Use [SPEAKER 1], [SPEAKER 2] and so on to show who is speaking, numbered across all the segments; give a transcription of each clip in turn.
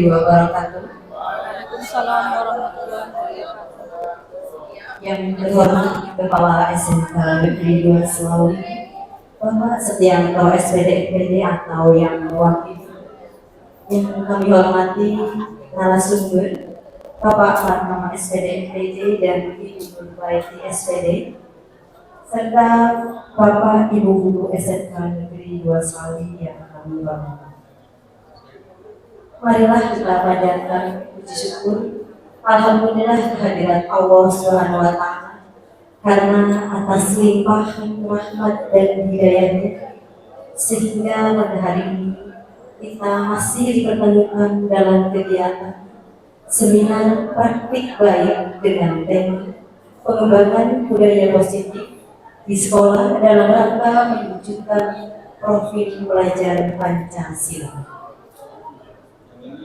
[SPEAKER 1] warahmatullahi wabarakatuh.
[SPEAKER 2] Waalaikumsalam warahmatullahi wabarakatuh.
[SPEAKER 1] Yang terhormat Kepala SMK Negeri 2 Selawi, Bapak Setianto SPD atau yang mewakili, yang kami hormati narasumber Bapak Fatma SPD dan Ibu Nurbaiti SPD, serta Bapak Ibu Guru SMK Negeri 2 Selawi yang kami hormati. Marilah kita panjatkan puji syukur, alhamdulillah kehadirat Allah Subhanahu wa Ta'ala, karena atas limpahan rahmat dan hidayahnya sehingga pada hari ini kita masih dipertemukan dalam kegiatan seminar praktik baik dengan tema pengembangan budaya positif di sekolah dalam rangka mewujudkan profil pelajar Pancasila.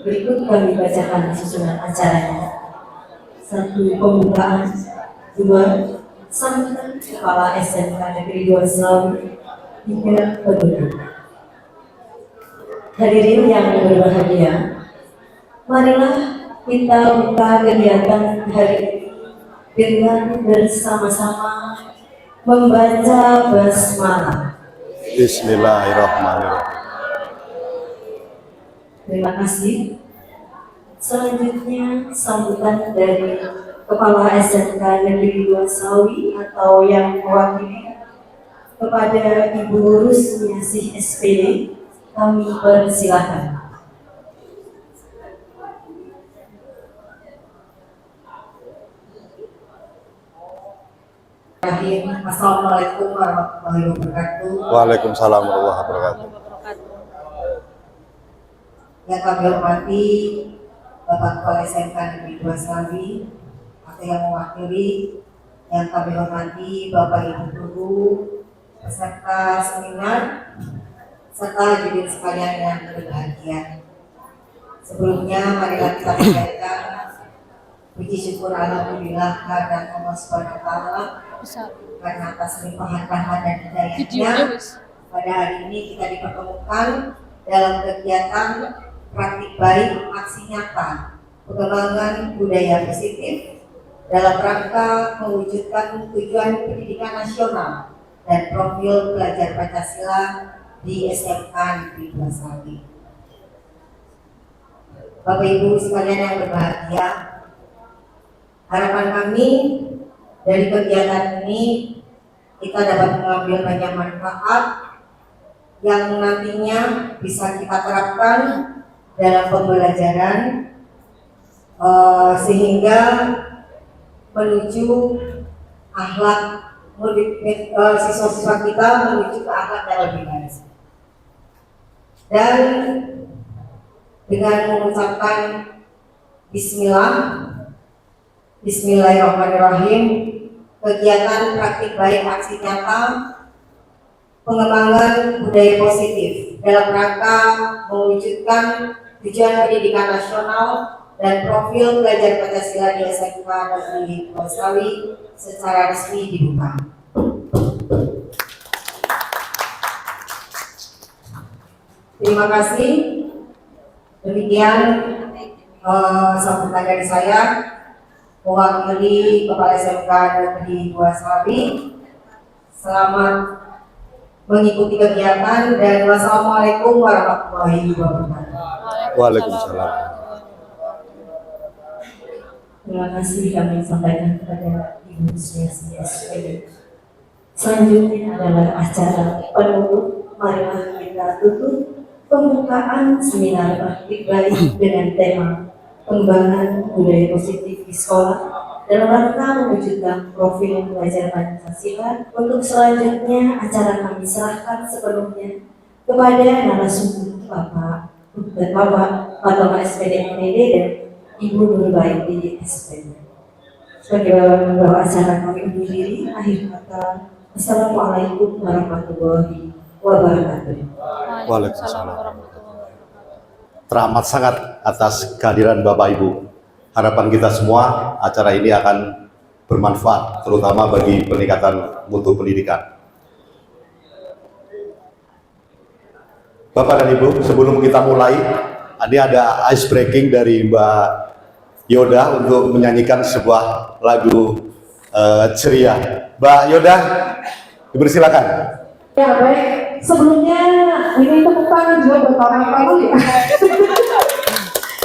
[SPEAKER 1] Berikut kami bacakan susunan acaranya. 1. Pembukaan. 2. Sambutan Kepala SMK Negeri 2 Selawi. 3. Penutup. Hadirin yang berbahagia, marilah kita buka kegiatan hari ini dengan bersama-sama membaca basmalah.
[SPEAKER 3] Bismillahirrahmanirrahim.
[SPEAKER 1] Terima kasih. Selanjutnya sambutan dari Kepala SMK Negeri 2 Selawi atau yang mewakili kepada Ibu Rusmiasih SPD, kami persilakan. Assalamualaikum warahmatullahi wabarakatuh.
[SPEAKER 3] Waalaikumsalam warahmatullahi wabarakatuh.
[SPEAKER 1] Yang kami hormati Bapak Kepala SMK Negeri 2 Selawi atau yang mewakili, yang kami hormati Bapak Ibu Guru, peserta seminar, serta hadirin sekalian yang berbahagia. Sebelumnya marilah kita panjatkan puji syukur alhamdulillah kepada Allah Subhanahu wa Ta'ala karena atas limpahan rahmat dan hidayahnya pada hari ini kita dipertemukan dalam kegiatan praktik baik aksi nyata pengembangan budaya positif dalam rangka mewujudkan tujuan pendidikan nasional dan profil pelajar Pancasila di SMK Negeri 2 Selawi. Bapak Ibu sekalian yang berbahagia, harapan kami dari kegiatan ini kita dapat mengambil banyak manfaat yang nantinya bisa kita terapkan dalam pembelajaran sehingga menuju akhlak siswa-siswa kita menuju ke akhlak yang lebih baik. Dan dengan mengucapkan Bismillahirrahmanirrahim, kegiatan praktik baik aksi nyata pengembangan budaya positif dalam rangka mewujudkan tujuan pendidikan nasional dan profil pelajar Pancasila di SMK Negeri 2 Selawi secara resmi dibuka. Terima kasih. Demikian sambutan dari saya mewakili Kepala SMK Negeri 2 Selawi. Selamat mengikuti kegiatan dan wassalamualaikum warahmatullahi wabarakatuh.
[SPEAKER 3] Waalaikumsalam.
[SPEAKER 1] Terima kasih kami sampaikan kepada Ibu Rusmiasih SPD. Selanjutnya adalah acara penutup. Marilah kita tutup pembukaan seminar praktik baik dengan tema pengembangan budaya positif di sekolah dalam rangka mewujudkan profil pelajar Pancasila. Untuk selanjutnya acara kami serahkan sepenuhnya kepada narasumber Bapak Fatma SPD dan Ibu Nurbaiti SPD. Sebagai pembawa acara kami undur diri. Akhir kata, Assalamualaikum warahmatullahi wabarakatuh.
[SPEAKER 3] Waalaikumsalam. Teramat sangat atas kehadiran Bapak Ibu. Harapan kita semua acara ini akan bermanfaat, terutama bagi peningkatan mutu pendidikan. Bapak dan Ibu, sebelum kita mulai Ini ada ice breaking dari Mbak Yoda untuk menyanyikan sebuah lagu ceria. Mbak Yoda, dipersilakan.
[SPEAKER 1] Ya baik, sebelumnya ini tepuk tangan juga buat orang Palu ya.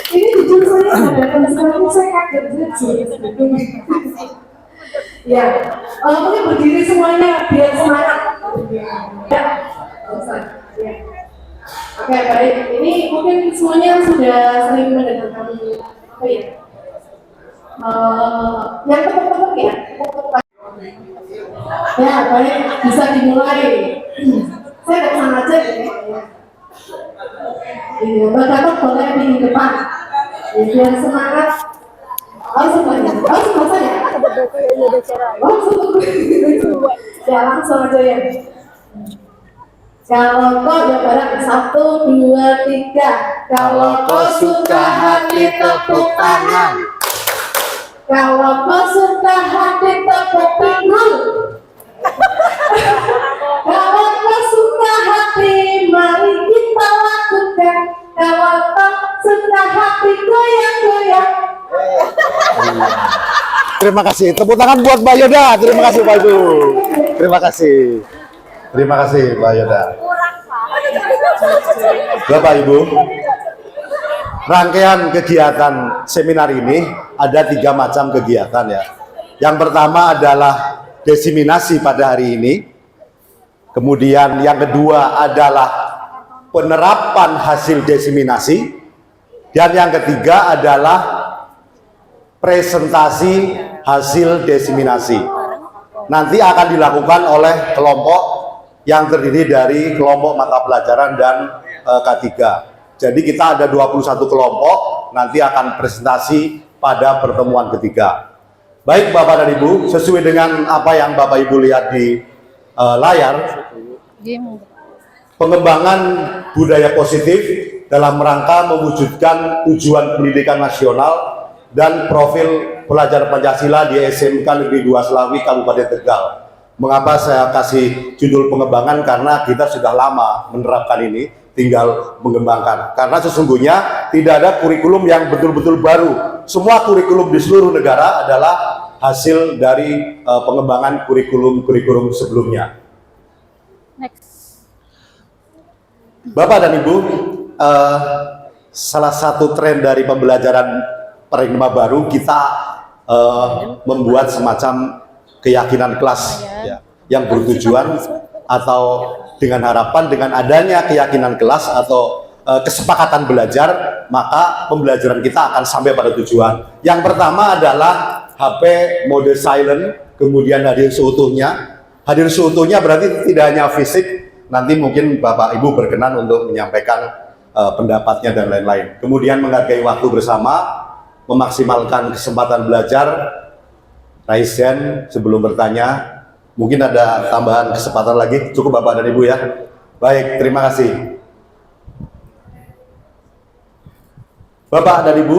[SPEAKER 1] Ini jujur saya ada sekali saya kaget sih. Ya, mungkin berdiri semuanya biar semangat. Ya, ya. Oke baik, ini mungkin semuanya sudah sering mendengarkan apa ya? Yang tepuk-tepuk ya, tepuk-tepuk. Ya baik, bisa dimulai. Saya ke sana aja ya. Iya, Mbak Gatot boleh di depan. Ya, biar semangat. Semuanya. Semua saya. Ya langsung aja ya. Kalau kau ya barang 1, 2, 3. Kalau kau suka hati tepuk tangan. Kalau kau suka hati tepuk tangan. Kalau kau suka hati mari kita lakukan. Kalau kau suka hati goyang-goyang.
[SPEAKER 3] Terima kasih. Tepuk tangan buat Mbak Yoda. Terima kasih Pak Ibu. Terima kasih. Terima kasih Mbak Yoda. Bapak Ibu, rangkaian kegiatan seminar ini ada 3 macam kegiatan ya. Yang pertama adalah desiminasi pada hari ini. Kemudian yang kedua adalah penerapan hasil desiminasi. Dan yang ketiga adalah presentasi hasil desiminasi. Nanti akan dilakukan oleh kelompok yang terdiri dari kelompok mata pelajaran dan K3. Jadi kita ada 21 kelompok, nanti akan presentasi pada pertemuan ketiga. Baik Bapak dan Ibu, sesuai dengan apa yang Bapak Ibu lihat di layar, pengembangan budaya positif dalam rangka mewujudkan tujuan pendidikan nasional dan profil pelajar Pancasila di SMK Negeri 2 Slawi Kabupaten Tegal. Mengapa saya kasih judul pengembangan? Karena kita sudah lama menerapkan ini, tinggal mengembangkan. Karena sesungguhnya tidak ada kurikulum yang betul-betul baru. Semua kurikulum di seluruh negara adalah hasil dari pengembangan kurikulum sebelumnya.
[SPEAKER 2] Next.
[SPEAKER 3] Bapak dan Ibu, salah satu tren dari pembelajaran paradigma baru, kita membuat semacam keyakinan kelas ya, yang bertujuan atau dengan harapan dengan adanya keyakinan kelas atau kesepakatan belajar, maka pembelajaran kita akan sampai pada tujuan. Yang pertama adalah HP mode silent, kemudian hadir seutuhnya. Hadir seutuhnya berarti tidak hanya fisik, nanti mungkin Bapak Ibu berkenan untuk menyampaikan pendapatnya dan lain-lain. Kemudian menghargai waktu bersama, memaksimalkan kesempatan belajar. Raise hand sebelum bertanya. Mungkin ada tambahan kesempatan lagi. Cukup Bapak dan Ibu ya. Baik, terima kasih. Bapak dan Ibu,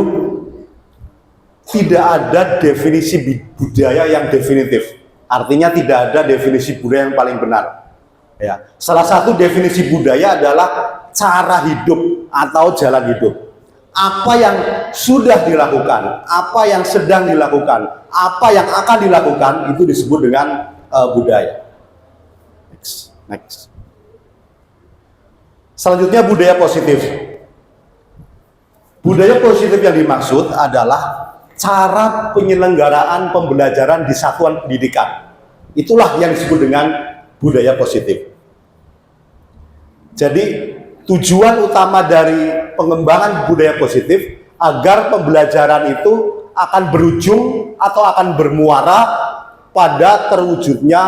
[SPEAKER 3] tidak ada definisi budaya yang definitif. Artinya tidak ada definisi budaya yang paling benar. Ya, salah satu definisi budaya adalah cara hidup atau jalan hidup. Apa yang sudah dilakukan, apa yang sedang dilakukan, apa yang akan dilakukan, itu disebut dengan budaya. Next. Selanjutnya budaya positif. Budaya positif yang dimaksud adalah cara penyelenggaraan pembelajaran di satuan pendidikan. Itulah yang disebut dengan budaya positif. Jadi tujuan utama dari pengembangan budaya positif agar pembelajaran itu akan berujung atau akan bermuara pada terwujudnya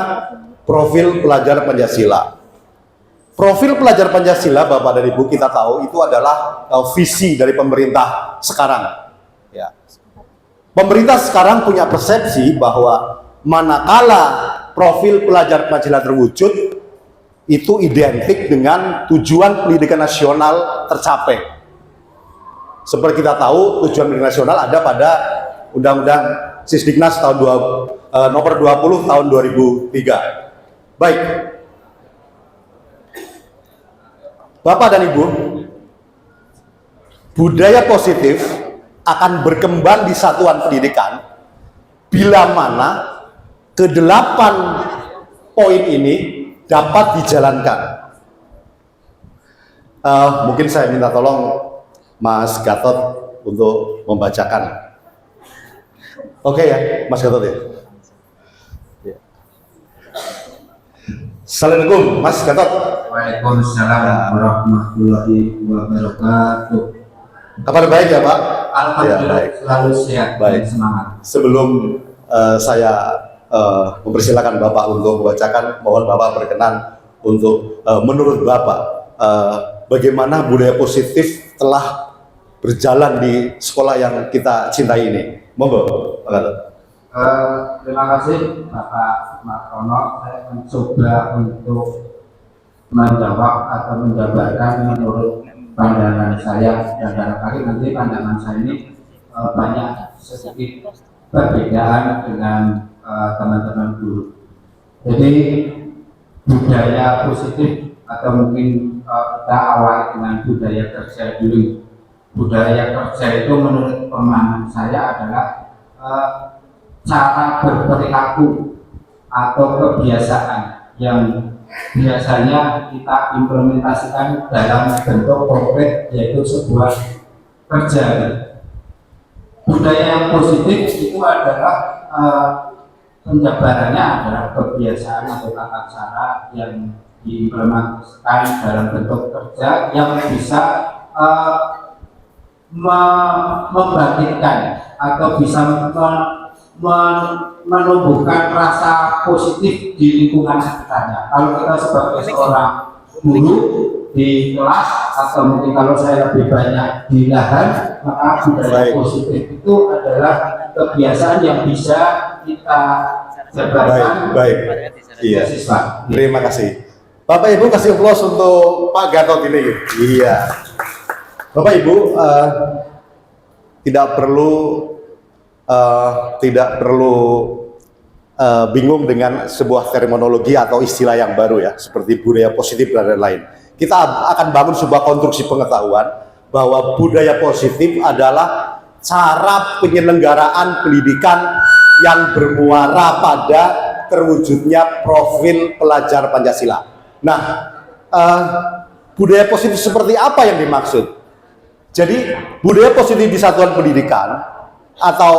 [SPEAKER 3] profil pelajar Pancasila. Profil pelajar Pancasila, Bapak dan Ibu, kita tahu itu adalah visi dari pemerintah sekarang. Ya. Pemerintah sekarang punya persepsi bahwa manakala profil pelajar Pancasila terwujud, itu identik dengan tujuan pendidikan nasional tercapai. Seperti kita tahu, tujuan pendidikan nasional ada pada Undang-Undang Sisdiknas tahun nomor 20 tahun 2003. Baik. Bapak dan Ibu, budaya positif akan berkembang di satuan pendidikan bila mana ke-8 poin ini dapat dijalankan. Mungkin saya minta tolong Mas Gatot untuk membacakan. Oke ya, Mas Gatot ya. Assalamualaikum, Mas Gatot.
[SPEAKER 4] Waalaikumsalam warahmatullahi wabarakatuh.
[SPEAKER 3] Kabar baik ya Pak?
[SPEAKER 4] Alhamdulillah,
[SPEAKER 3] Ya, baik.
[SPEAKER 4] selalu sehat
[SPEAKER 3] Baik.
[SPEAKER 4] dan semangat.
[SPEAKER 3] Sebelum saya mempersilakan Bapak untuk membacakan, mohon Bapak berkenan untuk menurut Bapak bagaimana budaya positif telah berjalan di sekolah yang kita cintai ini. Monggo, Pak Gatot.
[SPEAKER 4] Terima kasih Bapak Martono. Saya mencoba untuk menjawab atau menjabarkan menurut pandangan saya, dan barangkali nanti pandangan saya ini banyak sedikit perbedaan dengan teman-teman guru. Jadi budaya positif atau mungkin kita awali dengan budaya kerja dulu. Budaya kerja itu menurut pemahaman saya adalah cara berperilaku atau kebiasaan yang biasanya kita implementasikan dalam bentuk konkret, yaitu sebuah kerja. Budaya yang positif itu adalah penjabarannya adalah kebiasaan atau tata cara yang diimplementasikan dalam bentuk kerja yang bisa membangkitkan atau bisa menumbuhkan rasa positif di lingkungan sekitarnya. Kalau kita sebagai seorang guru di kelas, atau mungkin kalau saya lebih banyak di lahan, maka budaya positif itu adalah kebiasaan yang bisa kita jabarkan.
[SPEAKER 3] Baik. Iya.
[SPEAKER 4] Siswa.
[SPEAKER 3] Terima kasih. Bapak Ibu kasih aplaus untuk Pak Gatot ini. Iya. Bapak Ibu tidak perlu bingung dengan sebuah terminologi atau istilah yang baru ya, seperti budaya positif dan lain-lain. Kita akan bangun sebuah konstruksi pengetahuan bahwa budaya positif adalah cara penyelenggaraan pendidikan yang bermuara pada terwujudnya profil pelajar Pancasila. Nah, budaya positif seperti apa yang dimaksud? Jadi, budaya positif di satuan pendidikan atau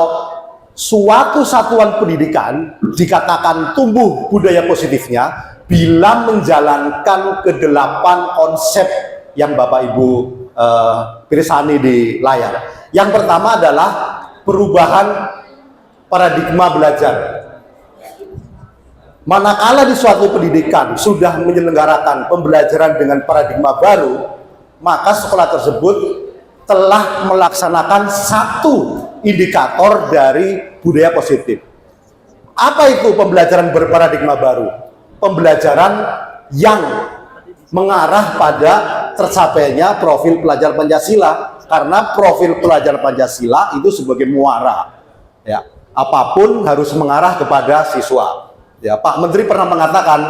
[SPEAKER 3] suatu satuan pendidikan dikatakan tumbuh budaya positifnya bila menjalankan ke-8 konsep yang Bapak Ibu pirsani di layar. Yang pertama adalah perubahan paradigma belajar. Manakala di suatu pendidikan sudah menyelenggarakan pembelajaran dengan paradigma baru, maka sekolah tersebut telah melaksanakan satu indikator dari budaya positif. Apa itu pembelajaran berparadigma baru? Pembelajaran yang mengarah pada tercapainya profil pelajar Pancasila, karena profil pelajar Pancasila itu sebagai muara. Ya, apapun harus mengarah kepada siswa. Ya, Pak Menteri pernah mengatakan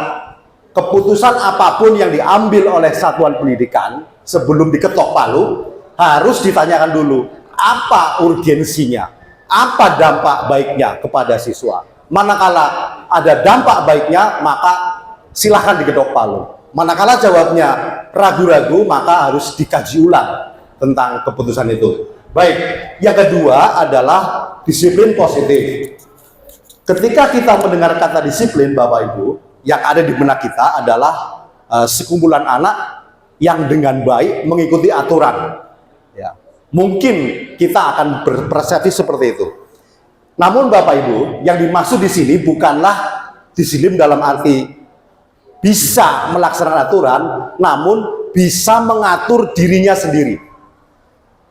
[SPEAKER 3] keputusan apapun yang diambil oleh satuan pendidikan sebelum diketok palu harus ditanyakan dulu apa urgensinya, apa dampak baiknya kepada siswa. Manakala ada dampak baiknya, maka silahkan diketok palu. Manakala jawabnya ragu-ragu, maka harus dikaji ulang tentang keputusan itu. Baik, yang kedua adalah disiplin positif. Ketika kita mendengar kata disiplin, Bapak Ibu, yang ada di benak kita adalah sekumpulan anak yang dengan baik mengikuti aturan. Ya, mungkin kita akan berpersepsi seperti itu. Namun Bapak Ibu, yang dimaksud di sini bukanlah disiplin dalam arti bisa melaksanakan aturan, namun bisa mengatur dirinya sendiri.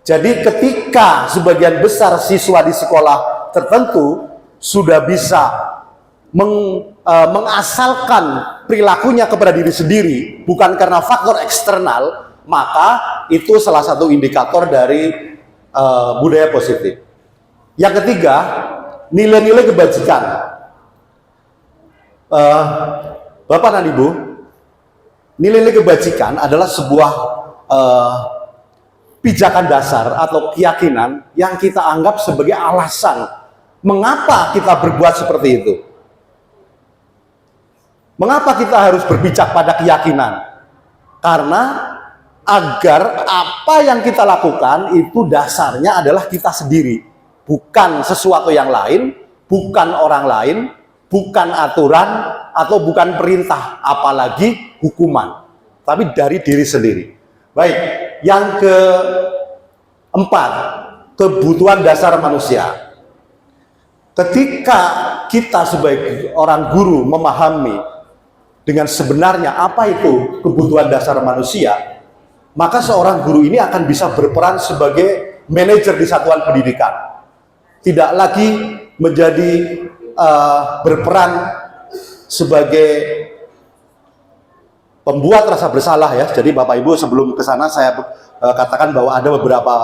[SPEAKER 3] Jadi ketika sebagian besar siswa di sekolah tertentu sudah bisa mengasalkan perilakunya kepada diri sendiri, bukan karena faktor eksternal, maka itu salah satu indikator dari budaya positif. Yang ketiga, nilai-nilai kebajikan. Bapak dan Ibu, nilai-nilai kebajikan adalah sebuah pijakan dasar atau keyakinan yang kita anggap sebagai alasan mengapa kita berbuat seperti itu. Mengapa kita harus berpijak pada keyakinan? Karena agar apa yang kita lakukan itu dasarnya adalah kita sendiri, bukan sesuatu yang lain, bukan orang lain, bukan aturan, atau bukan perintah, apalagi hukuman, tapi dari diri sendiri. Baik, yang keempat, kebutuhan dasar manusia. Ketika kita sebagai orang guru memahami dengan sebenarnya apa itu kebutuhan dasar manusia, maka seorang guru ini akan bisa berperan sebagai manajer di satuan pendidikan. Tidak lagi menjadi berperan sebagai pembuat rasa bersalah ya. Jadi Bapak Ibu, sebelum ke sana saya katakan bahwa ada beberapa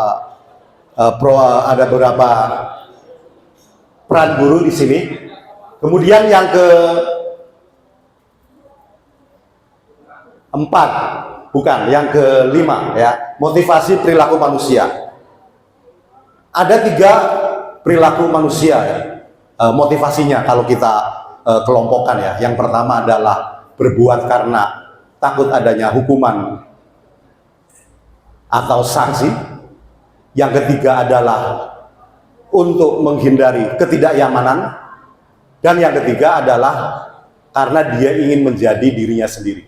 [SPEAKER 3] peran guru di sini. Kemudian yang keempat, bukan, yang kelima ya, motivasi perilaku manusia. Ada 3 perilaku manusia ya, motivasinya kalau kita kelompokkan ya. Yang pertama adalah berbuat karena takut adanya hukuman atau sanksi. Yang ketiga adalah untuk menghindari ketidaknyamanan. Dan yang ketiga adalah karena dia ingin menjadi dirinya sendiri.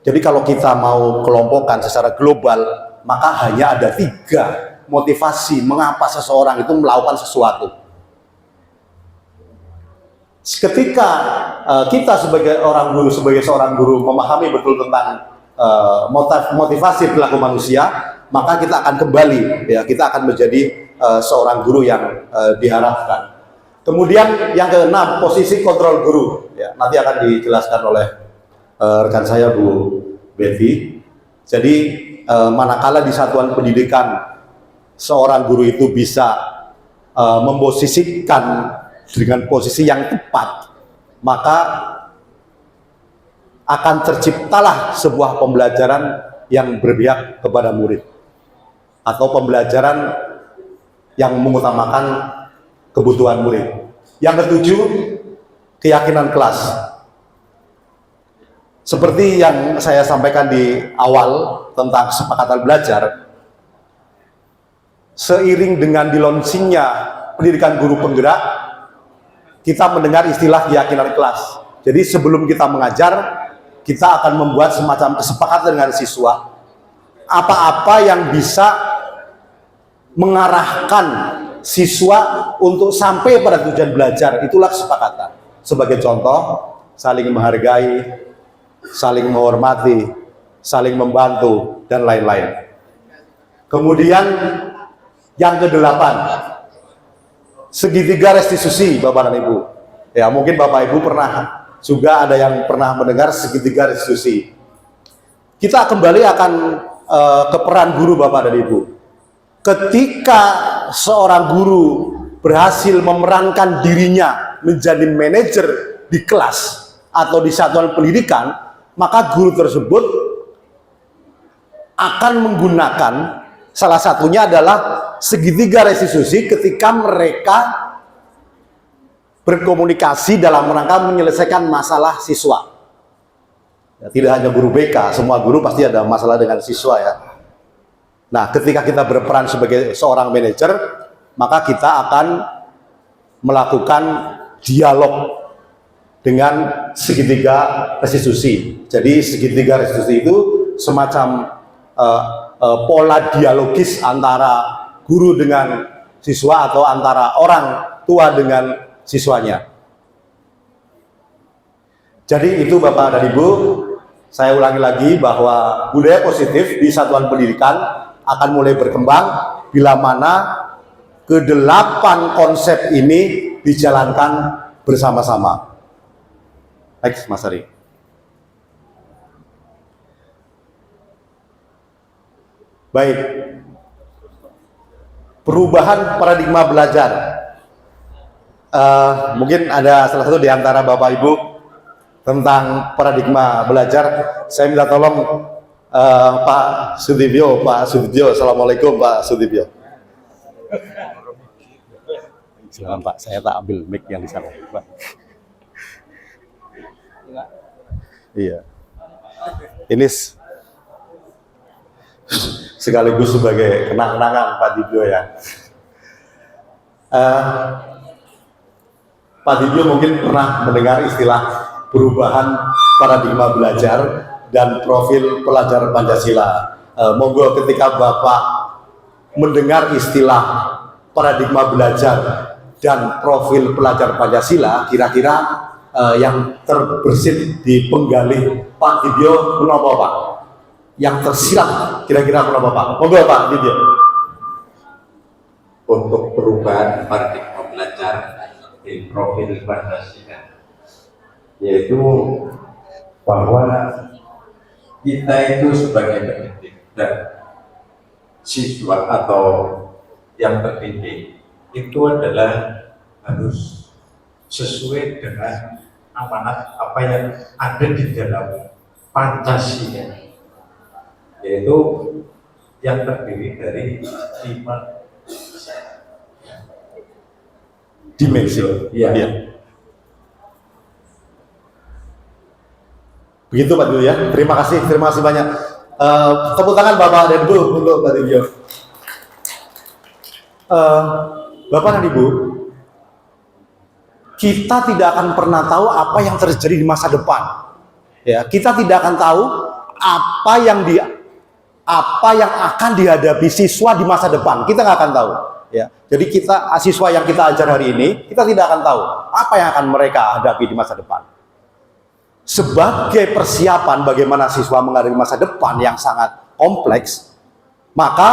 [SPEAKER 3] Jadi kalau kita mau kelompokkan secara global, maka hanya ada 3 motivasi mengapa seseorang itu melakukan sesuatu. Ketika kita sebagai seorang guru memahami betul tentang motivasi perilaku manusia, maka kita akan kembali ya, kita akan menjadi seorang guru yang diharapkan. Kemudian yang keenam, posisi kontrol guru ya, nanti akan dijelaskan oleh rekan saya Bu Betty. Jadi manakala di satuan pendidikan seorang guru itu bisa memposisikan dengan posisi yang tepat, maka akan terciptalah sebuah pembelajaran yang berpihak kepada murid, atau pembelajaran yang mengutamakan kebutuhan murid. Yang ketujuh, keyakinan kelas. Seperti yang saya sampaikan di awal tentang kesepakatan belajar, seiring dengan dilonsingnya pendidikan guru penggerak, kita mendengar istilah keyakinan kelas. Jadi sebelum kita mengajar, kita akan membuat semacam kesepakatan dengan siswa, apa-apa yang bisa mengarahkan siswa untuk sampai pada tujuan belajar, itulah kesepakatan. Sebagai contoh, saling menghargai, saling menghormati, saling membantu, dan lain-lain. Kemudian yang ke-8, segitiga restitusi, Bapak dan Ibu. Ya, mungkin Bapak Ibu pernah juga ada yang pernah mendengar segitiga restitusi. Kita kembali akan ke peran guru, Bapak dan Ibu. Ketika seorang guru berhasil memerankan dirinya menjadi manajer di kelas atau di satuan pendidikan, maka guru tersebut akan menggunakan, salah satunya adalah segitiga restitusi ketika mereka berkomunikasi dalam rangka menyelesaikan masalah siswa. Ya, tidak hanya guru BK, semua guru pasti ada masalah dengan siswa ya. Nah, ketika kita berperan sebagai seorang manajer, maka kita akan melakukan dialog dengan segitiga restitusi. Jadi segitiga restitusi itu semacam pola dialogis antara guru dengan siswa atau antara orang tua dengan siswanya. Jadi itu Bapak dan Ibu, saya ulangi lagi bahwa budaya positif di satuan pendidikan akan mulai berkembang bila mana ke-8 konsep ini dijalankan bersama-sama. Next, Mas Ari. Baik. Perubahan paradigma belajar. Mungkin ada salah satu di antara Bapak Ibu tentang paradigma belajar. Saya minta tolong Pak Sudibyo, Assalamualaikum Pak Sudibyo. Silakan Pak, saya tak ambil mic yang di sana, Pak. Iya. Ini sekaligus sebagai kenang-kenangan Pak Dibyo ya. Pak Dibyo mungkin pernah mendengar istilah perubahan paradigma belajar dan profil pelajar Pancasila. Monggo ketika Bapak mendengar istilah paradigma belajar dan profil pelajar Pancasila, kira-kira yang terbersit di penggalih Pak Dibyo menapa Pak? Yang tersirat kira-kira menapa Pak? Monggo Pak Dibyo.
[SPEAKER 5] Untuk perubahan paradigma belajar di profil Pancasila, yaitu bahwa kita itu sebagai pendidik dan siswa atau yang terdidik itu adalah harus sesuai dengan amanat apa yang ada di dalam Pancasila, yaitu yang terdiri dari 5
[SPEAKER 3] dimensi.
[SPEAKER 5] ya.
[SPEAKER 3] Iya. Begitu Pak Dibyo ya. Terima kasih banyak. Tepuk tangan Bapak dan Ibu untuk Pak Dibyo. Bapak dan Ibu, kita tidak akan pernah tahu apa yang terjadi di masa depan. Ya, kita tidak akan tahu apa yang akan dihadapi siswa di masa depan. Kita nggak akan tahu. Ya, jadi siswa yang kita ajar hari ini, kita tidak akan tahu apa yang akan mereka hadapi di masa depan. Sebagai persiapan bagaimana siswa menghadapi masa depan yang sangat kompleks, maka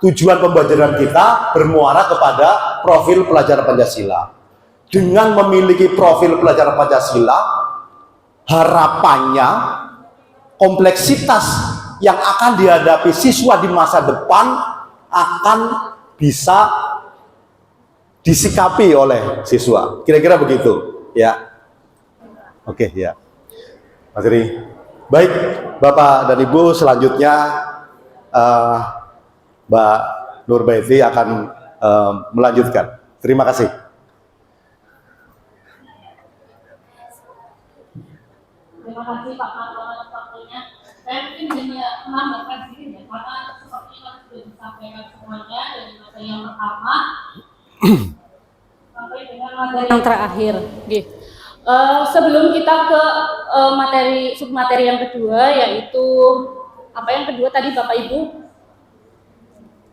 [SPEAKER 3] tujuan pembelajaran kita bermuara kepada profil pelajar Pancasila. Dengan memiliki profil pelajar Pancasila, harapannya kompleksitas yang akan dihadapi siswa di masa depan akan bisa disikapi oleh siswa. Kira-kira begitu, ya. Oke, ya. Mas Ri. Baik, Bapak dan Ibu, selanjutnya Mbak Nurbaiti akan melanjutkan. Terima kasih.
[SPEAKER 2] Terima kasih Pak Marto atas waktunya. Saya mungkin hanya menambahkan sedikit ya, karena seperti yang sudah disampaikan semuanya dari materi yang pertama sampai dengan materi yang terakhir. Sebelum kita ke submateri yang kedua, yaitu apa yang kedua tadi Bapak Ibu?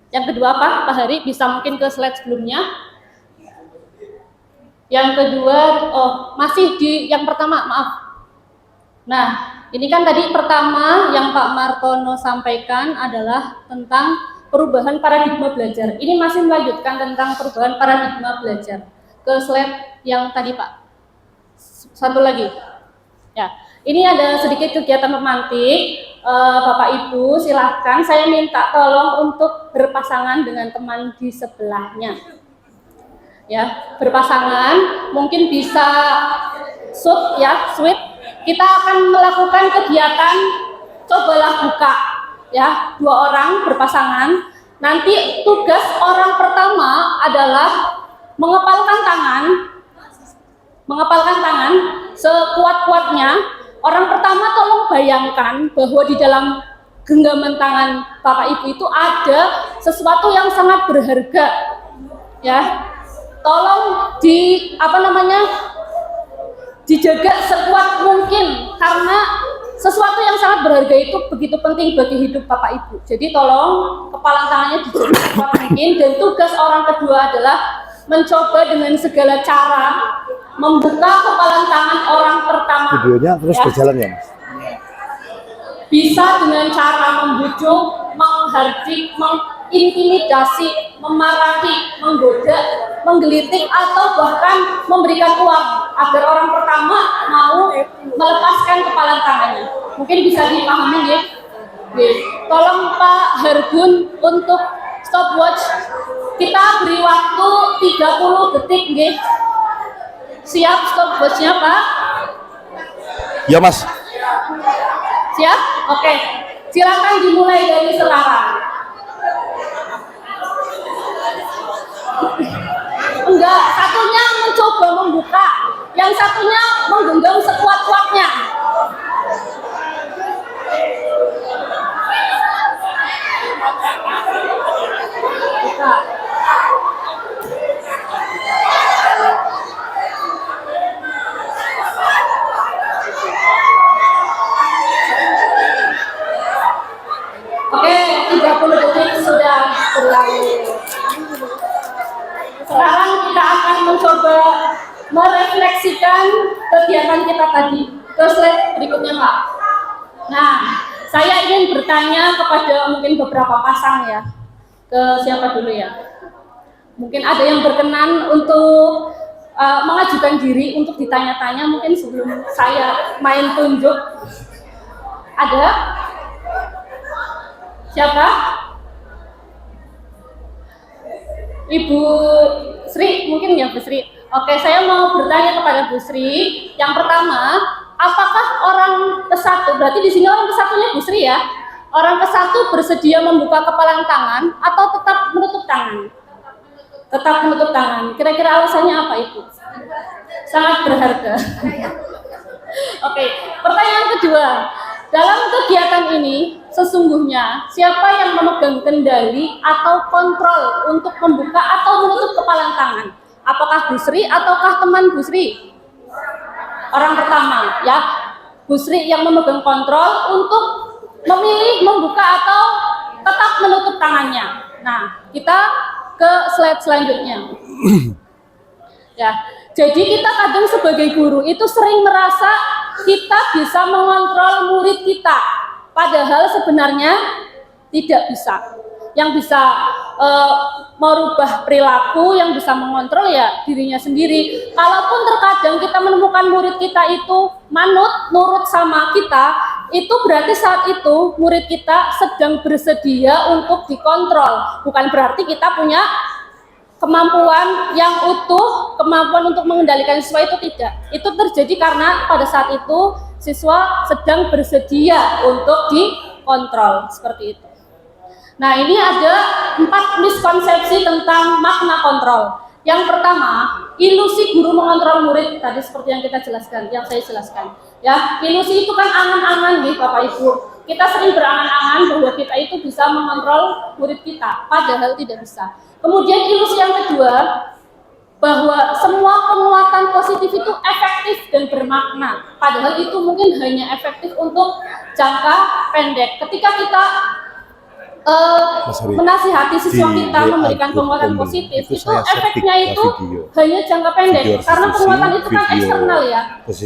[SPEAKER 2] Yang kedua apa? Pak Hari bisa mungkin ke slide sebelumnya. Yang kedua, masih di yang pertama, maaf. Nah, ini kan tadi pertama yang Pak Martono sampaikan adalah tentang perubahan paradigma belajar. Ini masih melanjutkan tentang perubahan paradigma belajar. Ke slide yang tadi Pak. Satu lagi. Ya, ini ada sedikit kegiatan memantik. Bapak Ibu silahkan, saya minta tolong untuk berpasangan dengan teman di sebelahnya. Ya, berpasangan, mungkin bisa switch. Kita akan melakukan kegiatan cobalah buka, ya, 2 orang berpasangan. Nanti tugas orang pertama adalah mengepalkan tangan sekuat-kuatnya. Orang pertama tolong bayangkan bahwa di dalam genggaman tangan Bapak Ibu itu ada sesuatu yang sangat berharga, ya. Tolong dijaga sekuat mungkin, karena sesuatu yang sangat berharga itu begitu penting bagi hidup Bapak Ibu. Jadi tolong kepala tangannya dijaga sekuat mungkin, dan tugas orang kedua adalah mencoba dengan segala cara membuka kepalan tangan orang pertama.
[SPEAKER 3] Videonya terus
[SPEAKER 2] ya.
[SPEAKER 3] Berjalan ya Mas?
[SPEAKER 2] Bisa dengan cara membujuk, menghardik, mengintimidasi, memarahi, menggoda, menggelitik, atau bahkan memberikan uang agar orang pertama mau melepaskan kepalan tangannya. Mungkin bisa dipahami ya. Tolong Pak Hargun untuk stopwatch. Kita beri waktu 30 detik nggih. Siap stopwatchnya Pak?
[SPEAKER 3] Ya Mas.
[SPEAKER 2] Siap? Oke. Silakan dimulai dari sekarang. Enggak, satunya mencoba membuka, yang satunya menggenggam sekuat-kuatnya. Buka. Oke, 30 detik sudah berlalu. Sekarang kita akan mencoba merefleksikan kegiatan kita tadi. Ke slide berikutnya, Pak. Nah, saya ingin bertanya kepada mungkin beberapa pasang ya. Ke siapa dulu ya? Mungkin ada yang berkenan untuk mengajukan diri untuk ditanya-tanya mungkin sebelum saya main tunjuk. Ada? Siapa? Ibu Sri, mungkin ya Bu Sri. Oke, saya mau bertanya kepada Bu Sri. Yang pertama, apakah orang ke-1, berarti di sini orang ke-1-nya Bu Sri ya? Orang ke-1 bersedia membuka kepalan tangan atau tetap menutup tangan? Tetap menutup tangan. Kira-kira alasannya apa itu? Sangat berharga. Oke, pertanyaan kedua. Dalam kegiatan ini, sesungguhnya siapa yang memegang kendali atau kontrol untuk membuka atau menutup kepalan tangan? Apakah Bu Sri ataukah teman Bu Sri? Orang pertama, ya, Bu Sri yang memegang kontrol untuk memilih membuka atau tetap menutup tangannya. Nah, kita ke slide selanjutnya. Ya, jadi kita kadang sebagai guru itu sering merasa kita bisa mengontrol murid kita, padahal sebenarnya tidak bisa. Yang bisa merubah perilaku, yang bisa mengontrol ya dirinya sendiri. Kalaupun terkadang kita menemukan murid kita itu manut, nurut sama kita, itu berarti saat itu murid kita sedang bersedia untuk dikontrol. Bukan berarti kita punya kemampuan yang utuh, kemampuan untuk mengendalikan siswa itu tidak. Itu terjadi karena pada saat itu siswa sedang bersedia untuk dikontrol, seperti itu. Nah, ini ada 4 miskonsepsi tentang makna kontrol. Yang pertama, ilusi guru mengontrol murid, tadi seperti yang kita jelaskan, yang saya jelaskan. Ya, ilusi itu kan angan-angan nih Bapak Ibu. Kita sering berangan-angan bahwa kita itu bisa mengontrol murid kita, padahal tidak bisa. Kemudian ilusi yang kedua, bahwa semua penguatan positif itu efektif dan bermakna, padahal itu mungkin hanya efektif untuk jangka pendek. Ketika kita menasihati siswa kita memberikan penguatan positif, itu efeknya itu hanya jangka pendek, karena penguatan itu kan eksternal ya.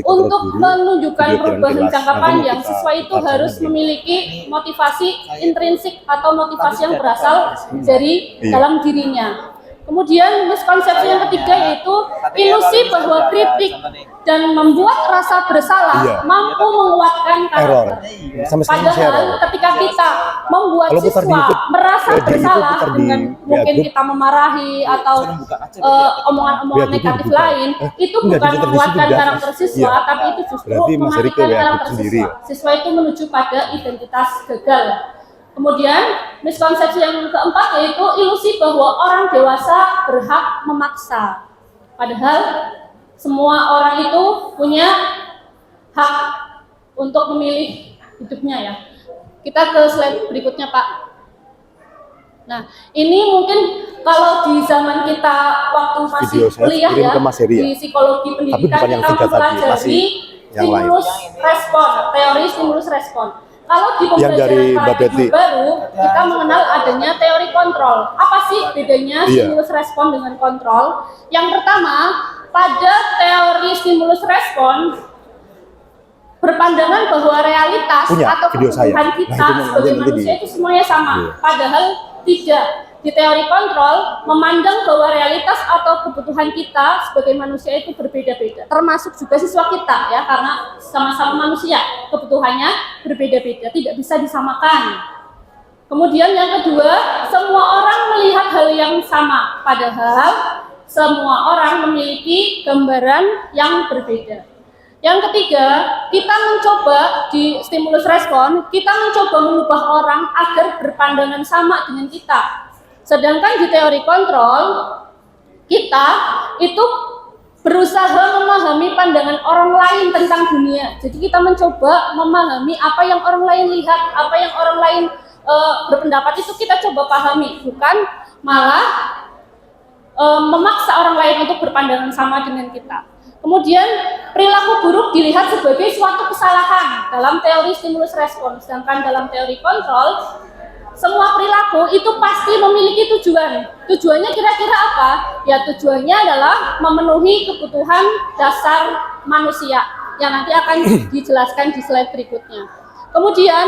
[SPEAKER 2] Untuk menunjukkan perubahan jangka panjang, siswa itu harus memiliki motivasi intrinsik atau motivasi yang berasal dari dalam dirinya. Kemudian miskonsepsi yang ketiga yaitu ilusi bahwa kritik dan membuat rasa bersalah mampu menguatkan karakter. Padahal ketika kita membuat siswa merasa bersalah dengan mungkin kita memarahi atau omongan-omongan negatif lain, itu bukan menguatkan karakter siswa, tapi itu justru mematikan karakter siswa. Siswa itu menuju pada identitas gagal. Kemudian miskonsepsi yang keempat yaitu ilusi bahwa orang dewasa berhak memaksa. Padahal semua orang itu punya hak untuk memilih hidupnya ya. Kita ke slide berikutnya Pak. Nah, ini mungkin kalau di zaman kita waktu masih kuliah ya, di psikologi pendidikan kita mempelajari stimulus respon, teori stimulus respon. Kalau di pembelajaran paradigma baru, kita mengenal adanya teori kontrol. Apa sih bedanya stimulus respon dengan kontrol? Yang pertama, pada teori stimulus respon, berpandangan bahwa realitas atau kebutuhan kita sebagai manusia itu semuanya sama. Padahal tidak. Di teori kontrol, memandang bahwa realitas atau kebutuhan kita sebagai manusia itu berbeda-beda. Termasuk juga siswa kita ya, karena sama-sama manusia, kebutuhannya berbeda-beda, tidak bisa disamakan. Kemudian yang kedua, semua orang melihat hal yang sama, padahal semua orang memiliki gambaran yang berbeda. Yang ketiga, kita mencoba di stimulus respon, kita mencoba mengubah orang agar berpandangan sama dengan kita. Sedangkan di teori kontrol, kita itu berusaha memahami pandangan orang lain tentang dunia. Jadi kita mencoba memahami apa yang orang lain lihat, apa yang orang lain berpendapat, itu kita coba pahami, bukan malah memaksa orang lain untuk berpandangan sama dengan kita. Kemudian perilaku buruk dilihat sebagai suatu kesalahan dalam teori stimulus respon, sedangkan dalam teori kontrol semua perilaku itu pasti memiliki tujuan. Tujuannya kira-kira apa? Ya tujuannya adalah memenuhi kebutuhan dasar manusia yang nanti akan dijelaskan di slide berikutnya. Kemudian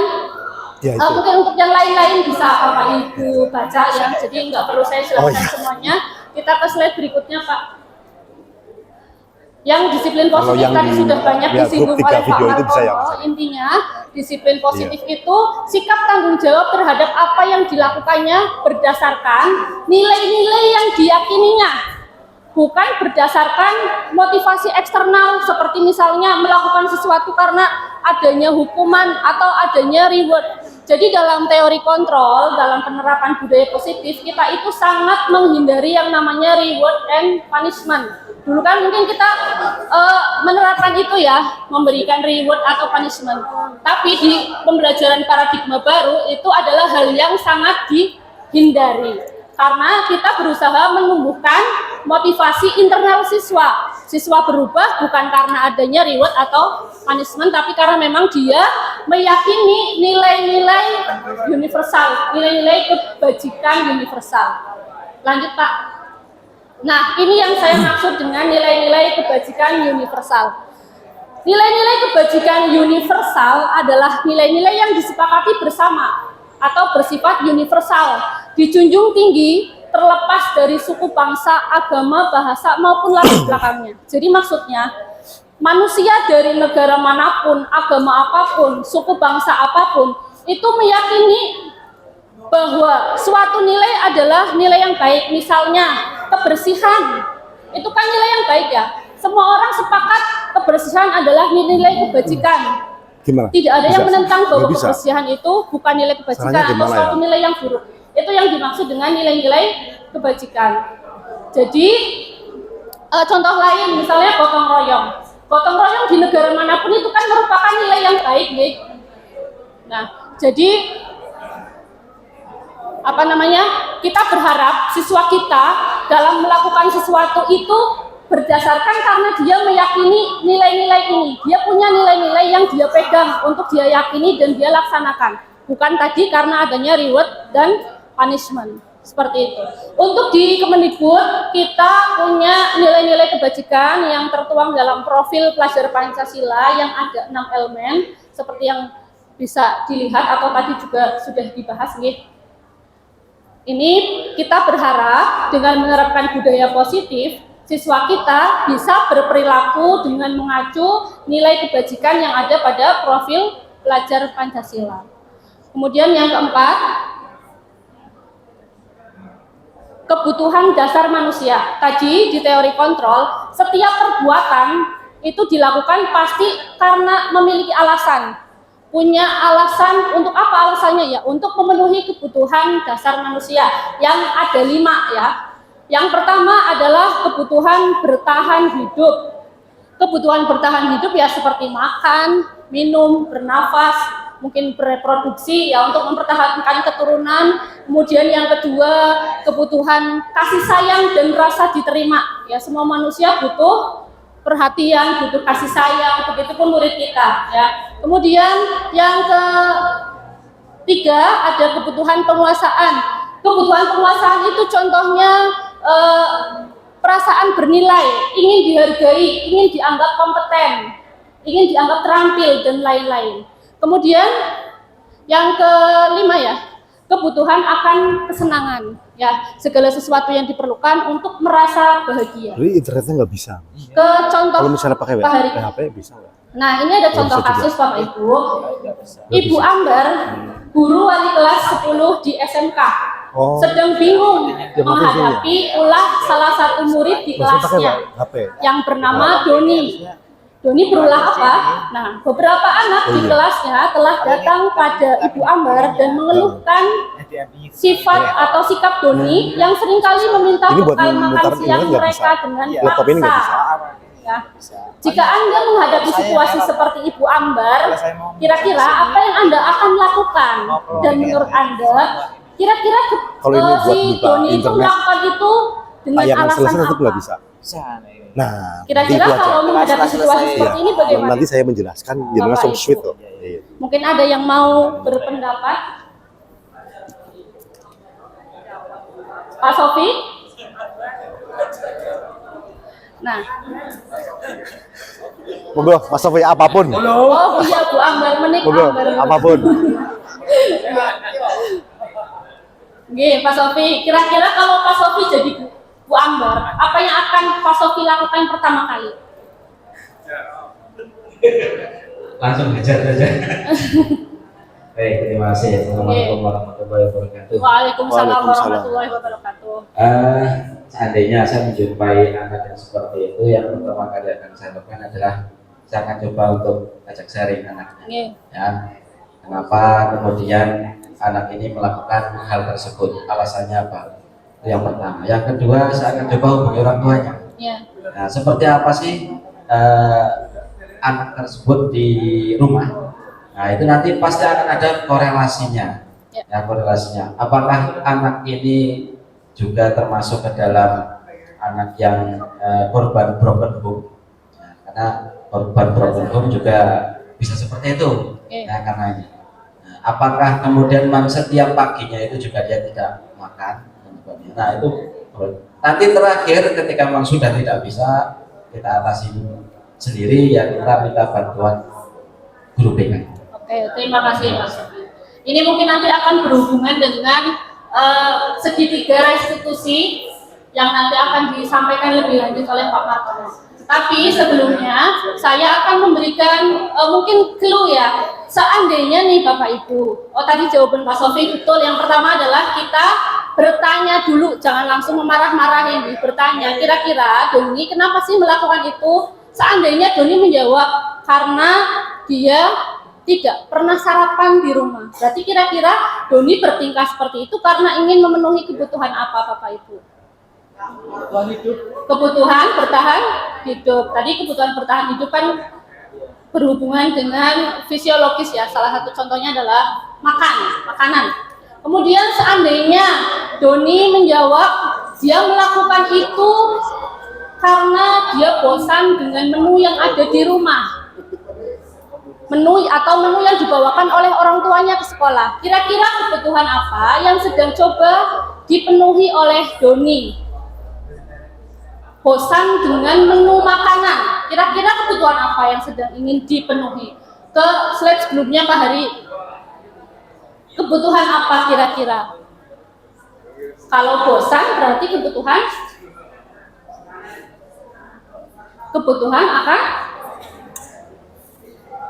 [SPEAKER 2] mungkin untuk yang lain-lain bisa Bapak Ibu baca ya, jadi nggak perlu saya jelaskan semuanya. Kita ke slide berikutnya Pak. Yang disiplin positif tadi sudah banyak disinggung oleh Pak Martono. Intinya disiplin positif itu sikap tanggung jawab terhadap apa yang dilakukannya berdasarkan nilai-nilai yang diyakininya, bukan berdasarkan motivasi eksternal seperti misalnya melakukan sesuatu karena adanya hukuman atau adanya reward. Jadi dalam teori kontrol, dalam penerapan budaya positif, kita itu sangat menghindari yang namanya reward and punishment. Dulu kan mungkin kita menerapkan itu ya, memberikan reward atau punishment. Tapi di pembelajaran paradigma baru itu adalah hal yang sangat dihindari. Karena kita berusaha menumbuhkan motivasi internal siswa. Siswa berubah bukan karena adanya reward atau punishment, tapi karena memang dia meyakini nilai-nilai universal, nilai-nilai kebajikan universal. Lanjut Pak. Nah, ini yang saya maksud dengan nilai-nilai kebajikan universal. Nilai-nilai kebajikan universal adalah nilai-nilai yang disepakati bersama atau bersifat universal, dijunjung tinggi terlepas dari suku, bangsa, agama, bahasa maupun latar belakangnya. Jadi maksudnya manusia dari negara manapun, agama apapun, suku bangsa apapun itu meyakini bahwa suatu nilai adalah nilai yang baik. Misalnya kebersihan, itu kan nilai yang baik ya. Semua orang sepakat kebersihan adalah nilai kebajikan.
[SPEAKER 3] Gimana?
[SPEAKER 2] Tidak ada yang menentang bahwa kebersihan itu bukan nilai kebajikan atau suatu nilai yang buruk. Itu yang dimaksud dengan nilai-nilai kebajikan. Jadi contoh lain misalnya gotong royong. Gotong royong di negara manapun itu kan merupakan nilai yang baik, nih. Nah, jadi kita berharap siswa kita dalam melakukan sesuatu itu berdasarkan karena dia meyakini nilai-nilai ini. Dia punya nilai-nilai yang dia pegang untuk dia yakini dan dia laksanakan. Bukan tadi karena adanya reward dan punishment. Seperti itu. Untuk di Kemendikbud kita punya nilai-nilai kebajikan yang tertuang dalam profil pelajar Pancasila yang ada 6 elemen seperti yang bisa dilihat atau tadi juga sudah dibahas nih. Ini kita berharap dengan menerapkan budaya positif, siswa kita bisa berperilaku dengan mengacu nilai kebajikan yang ada pada profil pelajar Pancasila. Kemudian yang keempat, kebutuhan dasar manusia. Tadi di teori kontrol, setiap perbuatan itu dilakukan pasti karena memiliki alasan. Punya alasan, untuk apa alasannya ya? Untuk memenuhi kebutuhan dasar manusia yang ada 5 ya. Yang pertama adalah kebutuhan bertahan hidup. Kebutuhan bertahan hidup ya seperti makan, minum, bernafas, mungkin bereproduksi ya untuk mempertahankan keturunan. Kemudian yang kedua, kebutuhan kasih sayang dan rasa diterima. Ya semua manusia butuh perhatian, butuh kasih sayang, begitupun murid kita ya. Kemudian yang ketiga ada kebutuhan penguasaan. Kebutuhan penguasaan itu contohnya perasaan bernilai, ingin dihargai, ingin dianggap kompeten, ingin dianggap terampil dan lain-lain. Kemudian yang kelima ya, kebutuhan akan kesenangan ya, segala sesuatu yang diperlukan untuk merasa bahagia.
[SPEAKER 3] Jadi internetnya nggak bisa.
[SPEAKER 2] Ke contoh
[SPEAKER 3] kalau misalnya pakai
[SPEAKER 2] PHP
[SPEAKER 3] bisa nggak?
[SPEAKER 2] Nah ini ada contoh kasus Bapak Ibu. Ibu Ambar, guru wali kelas 10 di SMK, sedang bingung menghadapi ulah salah satu murid di kelasnya yang bernama Doni. Doni berulah apa? Nah, beberapa anak di kelasnya telah datang pada Ibu Ambar dan mengeluhkan sifat atau sikap Doni yang seringkali meminta
[SPEAKER 3] Ini buat
[SPEAKER 2] bekal makan
[SPEAKER 3] mutar
[SPEAKER 2] siang
[SPEAKER 3] ini nggak
[SPEAKER 2] mereka
[SPEAKER 3] bisa.
[SPEAKER 2] dengan
[SPEAKER 3] Laptop ini nggak
[SPEAKER 2] paksa. Ya. Jika Anda menghadapi situasi seperti Ibu Ambar, kira-kira apa yang Anda akan lakukan? Dan menurut Anda, kira-kira
[SPEAKER 3] Kalau ini buat
[SPEAKER 2] si
[SPEAKER 3] buka
[SPEAKER 2] Doni itu
[SPEAKER 3] internet,
[SPEAKER 2] melakukan itu dengan
[SPEAKER 3] tayangan
[SPEAKER 2] alasan
[SPEAKER 3] selesai tetap nggak
[SPEAKER 2] apa?
[SPEAKER 3] bisa. Nah,
[SPEAKER 2] Kira-kira
[SPEAKER 3] itu aja.
[SPEAKER 2] kalau menghadapi situasi seperti ini bagaimana?
[SPEAKER 3] Nanti saya menjelaskan, jadi langsung
[SPEAKER 2] Bapak,
[SPEAKER 3] sweet
[SPEAKER 2] Ibu.
[SPEAKER 3] kok. Iya.
[SPEAKER 2] Mungkin ada yang mau berpendapat? Pak Sofi? Nah,
[SPEAKER 3] Monggo, Mas Sofi, apapun.
[SPEAKER 2] oh iya Bu Ambar, menik
[SPEAKER 3] Monggo,
[SPEAKER 2] Ambar.
[SPEAKER 3] apapun.
[SPEAKER 2] Oke, Pak Sofi, kira-kira kalau Pak Sofi jadi Bu Ambar, apa yang akan Pak Sofi lakukan pertama kali?
[SPEAKER 4] Langsung hajar saja. Baik, terima kasih. Assalamualaikum warahmatullahi wabarakatuh.
[SPEAKER 2] Waalaikumsalam
[SPEAKER 3] Waalaikumsalam.
[SPEAKER 2] warahmatullahi wabarakatuh.
[SPEAKER 4] Seandainya saya menjumpai anak yang seperti itu, yang pertama kali akan saya lakukan adalah saya akan coba untuk ajak sharing anaknya.
[SPEAKER 2] Oke.
[SPEAKER 4] Ya, kenapa kemudian anak ini melakukan hal tersebut? Alasannya apa? Itu yang pertama. Yang kedua, saya akan coba hubungi orang tuanya.
[SPEAKER 2] Ya.
[SPEAKER 4] Nah, seperti apa sih anak tersebut di rumah? Nah, itu nanti pasti akan ada korelasinya. Ya, korelasinya. Apakah anak ini juga termasuk ke dalam anak yang korban broken home? Nah, karena korban broken home juga bisa seperti itu. Nah, karena ini. Nah, apakah kemudian memang setiap paginya itu juga dia tidak makan? Nah, itu nanti terakhir ketika memang sudah tidak bisa kita atasi sendiri, ya kita minta bantuan guru BK.
[SPEAKER 2] Oke, terima kasih Mas Sofi. Ini mungkin nanti akan berhubungan dengan segitiga restitusi yang nanti akan disampaikan lebih lanjut oleh Pak Martono. Tapi sebelumnya saya akan memberikan mungkin clue ya. Seandainya nih Bapak Ibu, tadi jawaban Pak Sofi betul. Yang pertama adalah kita bertanya dulu, jangan langsung memarah-marahin. Bertanya, kira-kira Doni kenapa sih melakukan itu? Seandainya Doni menjawab karena dia tidak pernah sarapan di rumah. Berarti kira-kira Doni bertingkah seperti itu karena ingin memenuhi kebutuhan apa Bapak Ibu? Kebutuhan bertahan hidup. Tadi kebutuhan bertahan hidup kan berhubungan dengan fisiologis ya. Salah satu contohnya adalah makanan. Kemudian seandainya Doni menjawab dia melakukan itu karena dia bosan dengan menu yang ada di rumah. Menu yang dibawakan oleh orang tuanya ke sekolah. Kira-kira kebutuhan apa yang sedang coba dipenuhi oleh Doni? Bosan dengan menu makanan. Kira-kira kebutuhan apa yang sedang ingin dipenuhi? Ke slide sebelumnya Pak Hari. Kebutuhan apa kira-kira? Kalau bosan berarti kebutuhan akan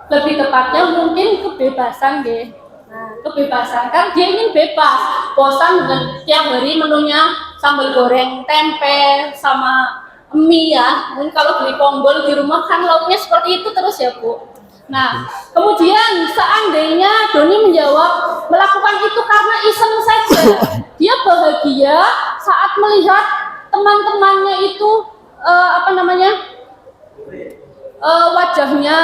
[SPEAKER 2] lebih tepatnya mungkin kebebasan deh. Nah, kebebasan kan dia ingin bebas, bosan dengan tiap hari menunya sambal goreng, tempe, sama mie ya. Mungkin kalau beli ponggol di rumah kan lauknya seperti itu terus ya Bu. Nah, kemudian seandainya Doni menjawab melakukan itu karena iseng saja, dia bahagia saat melihat teman-temannya itu wajahnya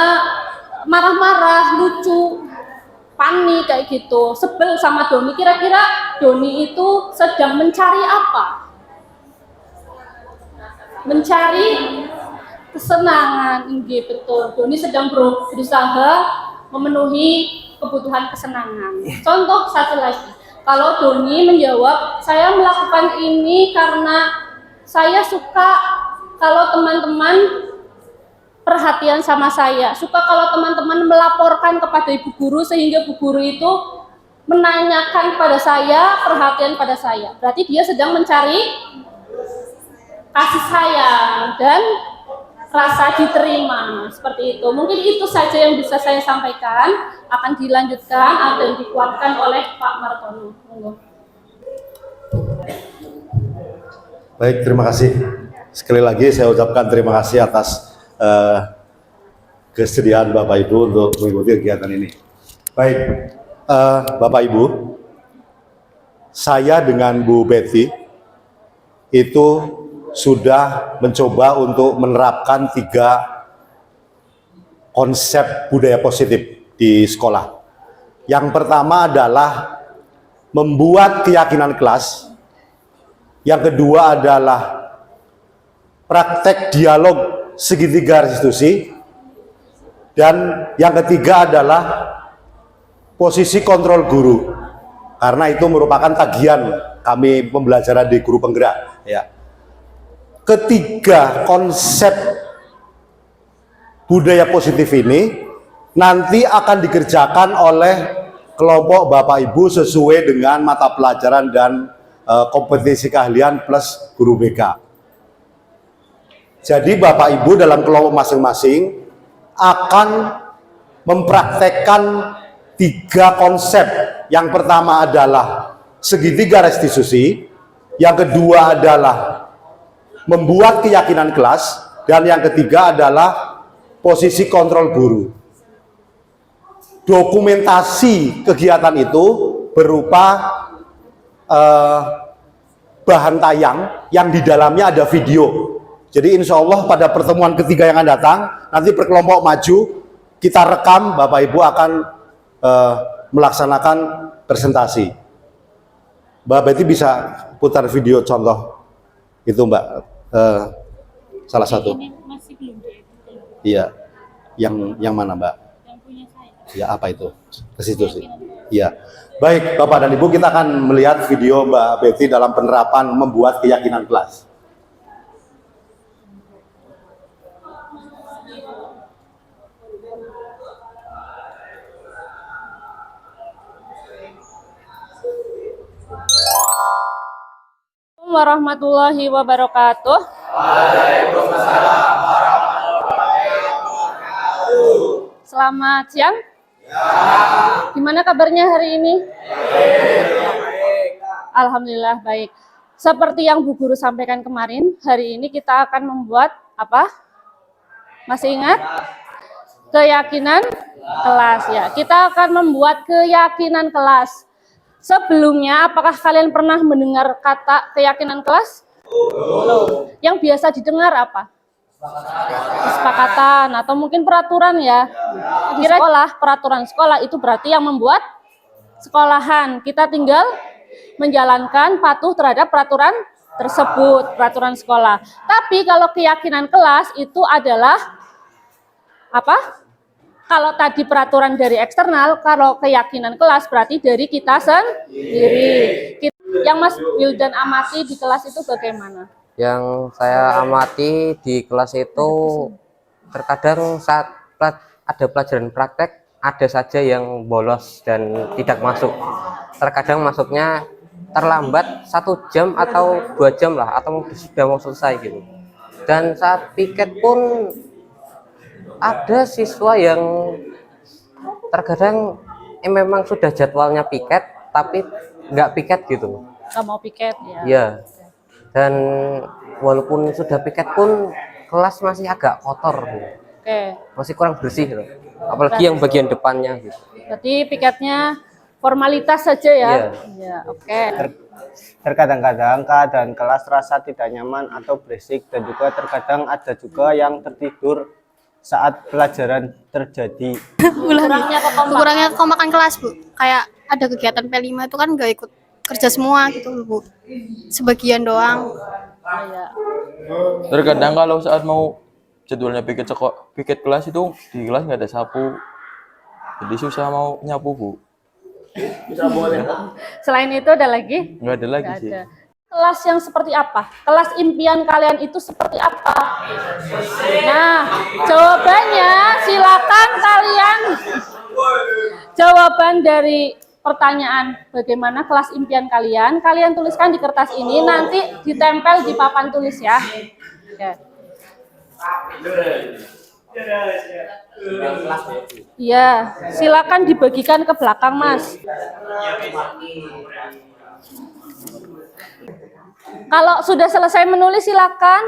[SPEAKER 2] marah-marah, lucu, panik kayak gitu, sebel sama Doni. Kira-kira Doni itu sedang mencari apa? Mencari kesenangan. Iya betul. Doni sedang berusaha memenuhi kebutuhan kesenangan. Contoh satu lagi. Kalau Doni menjawab, saya melakukan ini karena saya suka kalau teman-teman perhatian sama saya, suka kalau teman-teman melaporkan kepada ibu guru sehingga bu guru itu menanyakan pada saya, perhatian pada saya. Berarti dia sedang mencari kasih sayang dan rasa diterima, seperti itu. Mungkin itu saja yang bisa saya sampaikan, akan dilanjutkan dan dikuatkan oleh Pak Martono.
[SPEAKER 3] Baik, terima kasih. Sekali lagi saya ucapkan terima kasih atas kesediaan Bapak Ibu untuk mengikuti kegiatan ini. Baik, Bapak Ibu, saya dengan Bu Betty itu sudah mencoba untuk menerapkan 3 konsep budaya positif di sekolah. Yang pertama adalah membuat keyakinan kelas. Yang kedua adalah praktek dialog segitiga restitusi. Dan yang ketiga adalah posisi kontrol guru. Karena itu merupakan tagihan kami pembelajaran di guru penggerak. Ya. Ketiga konsep budaya positif ini nanti akan dikerjakan oleh kelompok Bapak Ibu sesuai dengan mata pelajaran dan kompetensi keahlian plus guru BK. Jadi Bapak Ibu dalam kelompok masing-masing akan mempraktekkan 3 konsep. Yang pertama adalah segitiga restitusi, yang kedua adalah membuat keyakinan kelas, dan yang ketiga adalah posisi kontrol guru. Dokumentasi kegiatan itu berupa bahan tayang yang di dalamnya ada video. Jadi insya Allah pada pertemuan ketiga yang akan datang, nanti per kelompok maju, kita rekam, Bapak Ibu akan melaksanakan presentasi. Mbak Betty bisa putar video contoh itu Mbak, salah satu.
[SPEAKER 2] Ini masih belum diedit.
[SPEAKER 3] Iya, yang mana Mbak?
[SPEAKER 2] Yang punya saya.
[SPEAKER 3] Ya apa itu? Ke situ sih. Iya. Baik Bapak dan Ibu, kita akan melihat video Mbak Betty dalam penerapan membuat keyakinan kelas.
[SPEAKER 2] Warahmatullahi wabarakatuh.
[SPEAKER 6] Waalaikumsalam warahmatullahi wabarakatuh.
[SPEAKER 2] Selamat siang. Gimana kabarnya hari ini? Alhamdulillah baik. Seperti yang Bu Guru sampaikan kemarin, hari ini kita akan membuat apa? Masih ingat? Keyakinan kelas ya. Kita akan membuat keyakinan kelas. Sebelumnya, apakah kalian pernah mendengar kata keyakinan kelas? Belum. Yang biasa didengar apa? Kesepakatan atau mungkin peraturan ya. Di sekolah, peraturan sekolah itu berarti yang membuat sekolahan. Kita tinggal menjalankan patuh terhadap peraturan tersebut, peraturan sekolah. Tapi kalau keyakinan kelas itu adalah apa? Kalau tadi peraturan dari eksternal, kalau keyakinan kelas berarti dari kita sendiri. Yang Mas Wildan amati di kelas itu bagaimana?
[SPEAKER 7] Yang saya amati di kelas itu terkadang saat ada pelajaran praktek, ada saja yang bolos dan tidak masuk. Terkadang masuknya terlambat 1 jam atau 2 jam lah, atau sudah mau selesai gitu. Dan saat piket pun ada siswa yang terkadang memang sudah jadwalnya piket tapi nggak piket gitu.
[SPEAKER 2] Nggak mau piket ya?
[SPEAKER 7] Iya. Dan walaupun sudah piket pun kelas masih agak kotor,
[SPEAKER 2] Oke.
[SPEAKER 7] masih kurang bersih gitu. Apalagi yang bagian depannya gitu.
[SPEAKER 2] Berarti piketnya formalitas saja ya?
[SPEAKER 7] Iya.
[SPEAKER 2] Ya, oke.
[SPEAKER 6] Terkadang-kadang keadaan kelas terasa tidak nyaman atau berisik, dan juga terkadang ada juga yang tertidur saat pelajaran terjadi.
[SPEAKER 8] Kurangnya kekompakan kelas, Bu. Kayak ada kegiatan P5 itu kan nggak ikut kerja semua gitu, Bu. Sebagian doang.
[SPEAKER 2] Ya.
[SPEAKER 9] Terkadang kalau saat mau jadwalnya piket kelas itu di kelas nggak ada sapu, jadi susah mau nyapu Bu.
[SPEAKER 2] Selain itu ada lagi?
[SPEAKER 9] Nggak ada lagi
[SPEAKER 2] Nggak
[SPEAKER 9] sih.
[SPEAKER 2] ada. Kelas yang seperti apa? Kelas impian kalian itu seperti apa? Nah, jawabannya silakan kalian. Jawaban dari pertanyaan bagaimana kelas impian kalian, kalian tuliskan di kertas ini, nanti ditempel di papan tulis ya. Oke. Iya, silakan dibagikan ke belakang, Mas. Kalau sudah selesai menulis silakan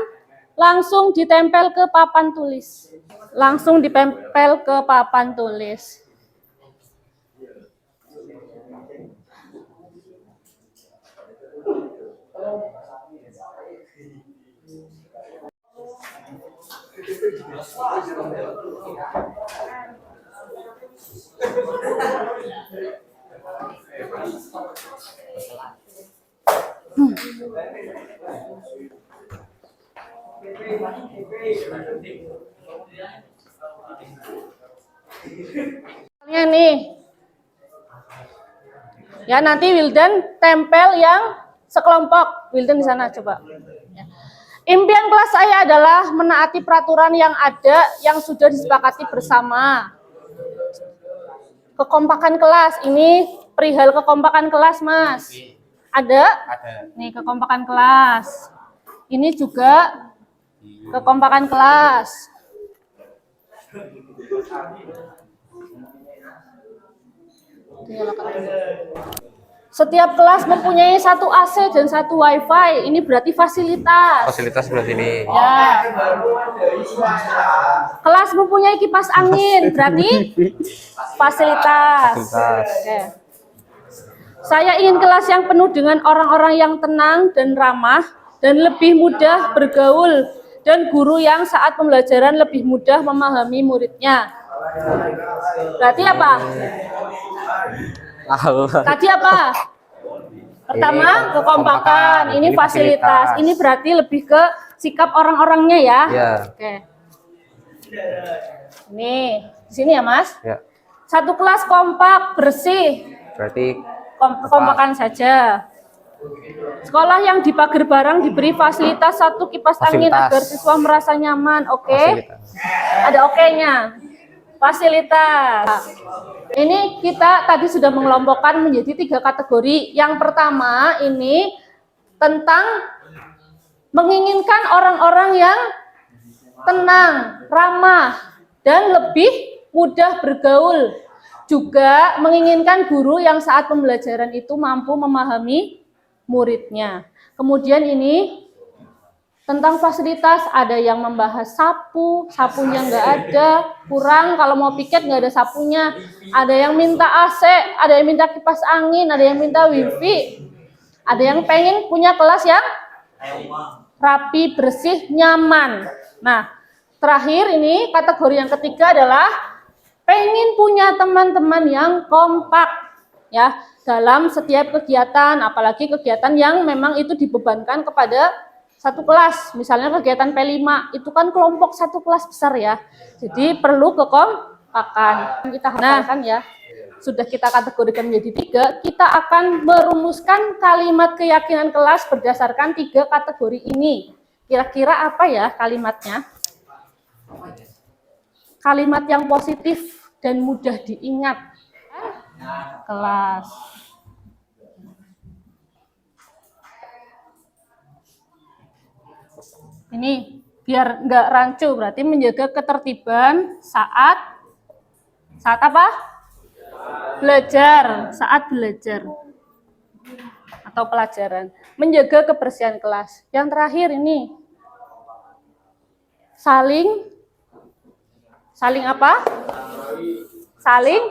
[SPEAKER 2] langsung ditempel ke papan tulis. Langsung ditempel ke papan tulis. Nih. Ya, nanti Wildan tempel yang sekelompok. Wildan di sana coba. Ya. Impian kelas saya adalah menaati peraturan yang ada yang sudah disepakati bersama. Kekompakan kelas, ini perihal kekompakan kelas, Mas. Ada?
[SPEAKER 7] Ada.
[SPEAKER 2] Nih, kekompakan kelas. Ini juga kekompakan kelas. Setiap kelas mempunyai satu AC dan satu WiFi. Ini berarti fasilitas.
[SPEAKER 7] Fasilitas sebelah sini.
[SPEAKER 2] Ya. Kelas mempunyai kipas angin, berarti fasilitas. Oke. Saya ingin kelas yang penuh dengan orang-orang yang tenang dan ramah dan lebih mudah bergaul, dan guru yang saat pembelajaran lebih mudah memahami muridnya. Berarti apa? Tadi apa? Pertama, kekompakan. Ini fasilitas. Ini berarti lebih ke sikap orang-orangnya ya.
[SPEAKER 7] Ya.
[SPEAKER 2] Oke. Ini di sini ya, Mas.
[SPEAKER 7] Ya.
[SPEAKER 2] Satu kelas kompak, bersih.
[SPEAKER 7] Berarti
[SPEAKER 2] Kekompakan saja. Sekolah yang dipagar barang diberi fasilitas satu kipas angin
[SPEAKER 7] Fasilitas.
[SPEAKER 2] agar siswa merasa nyaman. Oke.
[SPEAKER 7] fasilitas.
[SPEAKER 2] Ada oke-nya. Fasilitas. Ini kita tadi sudah mengelompokkan menjadi 3 kategori. Yang pertama ini tentang menginginkan orang-orang yang tenang, ramah, dan lebih mudah bergaul. Juga menginginkan guru yang saat pembelajaran itu mampu memahami muridnya. Kemudian ini tentang fasilitas, ada yang membahas sapunya nggak ada, kurang, kalau mau piket nggak ada sapunya, ada yang minta AC, ada yang minta kipas angin, ada yang minta wifi, ada yang pengen punya kelas yang rapi, bersih, nyaman. Nah, terakhir ini kategori yang ketiga adalah pengen punya teman-teman yang kompak ya dalam setiap kegiatan, apalagi kegiatan yang memang itu dibebankan kepada satu kelas. Misalnya kegiatan P5 itu kan kelompok satu kelas besar ya, jadi perlu kekompakan. Kita harapkan ya, sudah kita kategorikan menjadi 3, kita akan merumuskan kalimat keyakinan kelas berdasarkan 3 kategori ini. Kira-kira apa ya kalimatnya? Kalimat yang positif dan mudah diingat. Kelas. Ini biar nggak rancu, berarti menjaga ketertiban saat apa? Belajar, saat belajar atau pelajaran. Menjaga kebersihan kelas. Yang terakhir ini saling apa? Saling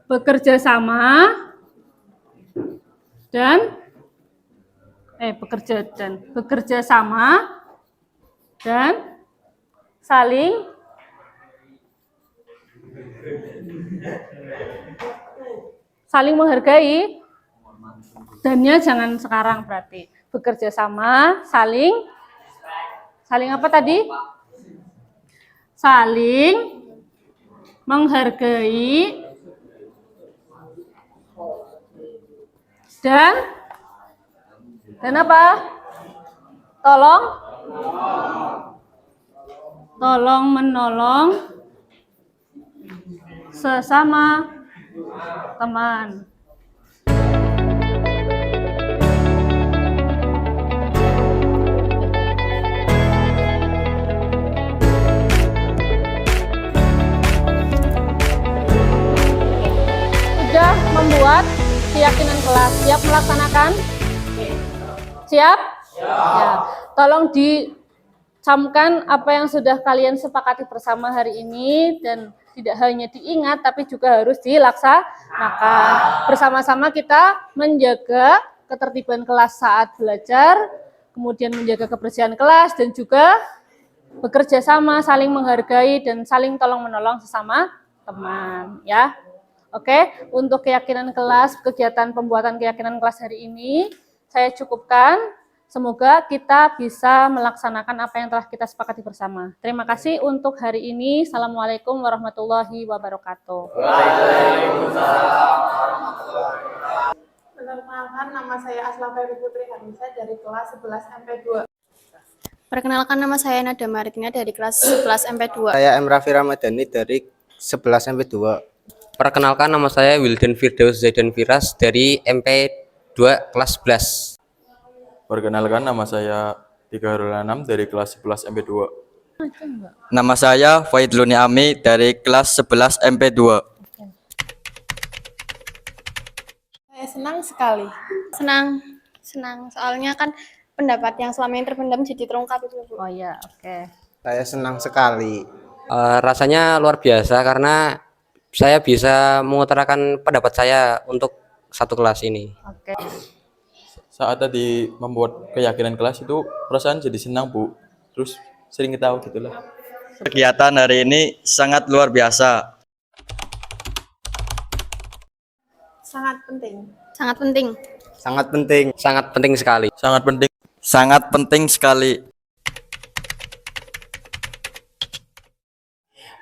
[SPEAKER 2] bekerja sama dan bekerja sama dan saling menghargai. Dannya jangan sekarang, berarti bekerja sama, saling apa tadi? Saling menghargai dan apa? Tolong menolong sesama teman. Sudah membuat keyakinan kelas, siap melaksanakan? Siap? Ya. Tolong camkan apa yang sudah kalian sepakati bersama hari ini dan tidak hanya diingat tapi juga harus dilaksanakan. Bersama-sama kita menjaga ketertiban kelas saat belajar, kemudian menjaga kebersihan kelas dan juga bekerja sama, saling menghargai dan saling tolong-menolong sesama teman, ya. Oke, untuk keyakinan kelas, kegiatan pembuatan keyakinan kelas hari ini saya cukupkan. Semoga kita bisa melaksanakan apa yang telah kita sepakati bersama. Terima kasih untuk hari ini. Assalamualaikum warahmatullahi wabarakatuh.
[SPEAKER 10] Perkenalkan, nama saya Asla Ferry Putri Hanisa dari kelas 11 MP2.
[SPEAKER 8] Perkenalkan, nama saya Nada Maritina dari kelas 11 MP2.
[SPEAKER 6] Saya M. Raffi Ramadhani dari 11 MP2.
[SPEAKER 7] Perkenalkan, nama saya Wildan Firdaus Zaidan Firas dari MP2 kelas 11.
[SPEAKER 9] Perkenalkan, nama saya Tika Harulanam dari kelas 11 MP2.
[SPEAKER 11] Nama saya Faidluni Ami dari kelas 11 MP2.
[SPEAKER 10] Saya senang sekali.
[SPEAKER 8] Senang. Soalnya kan pendapat yang selama ini terpendam jadi terungkap itu, Bu.
[SPEAKER 2] Oh ya, oke.
[SPEAKER 6] Saya senang sekali.
[SPEAKER 7] Rasanya luar biasa karena saya bisa mengutarakan pendapat saya untuk satu kelas ini.
[SPEAKER 2] Oke.
[SPEAKER 9] Saat tadi membuat keyakinan kelas itu perasaan jadi senang, Bu. Terus sering ketawa gitulah.
[SPEAKER 11] Kegiatan hari ini sangat luar biasa.
[SPEAKER 10] Sangat penting.
[SPEAKER 8] Sangat penting.
[SPEAKER 6] Sangat penting.
[SPEAKER 7] Sangat penting sekali.
[SPEAKER 9] Sangat penting.
[SPEAKER 11] Sangat penting sekali.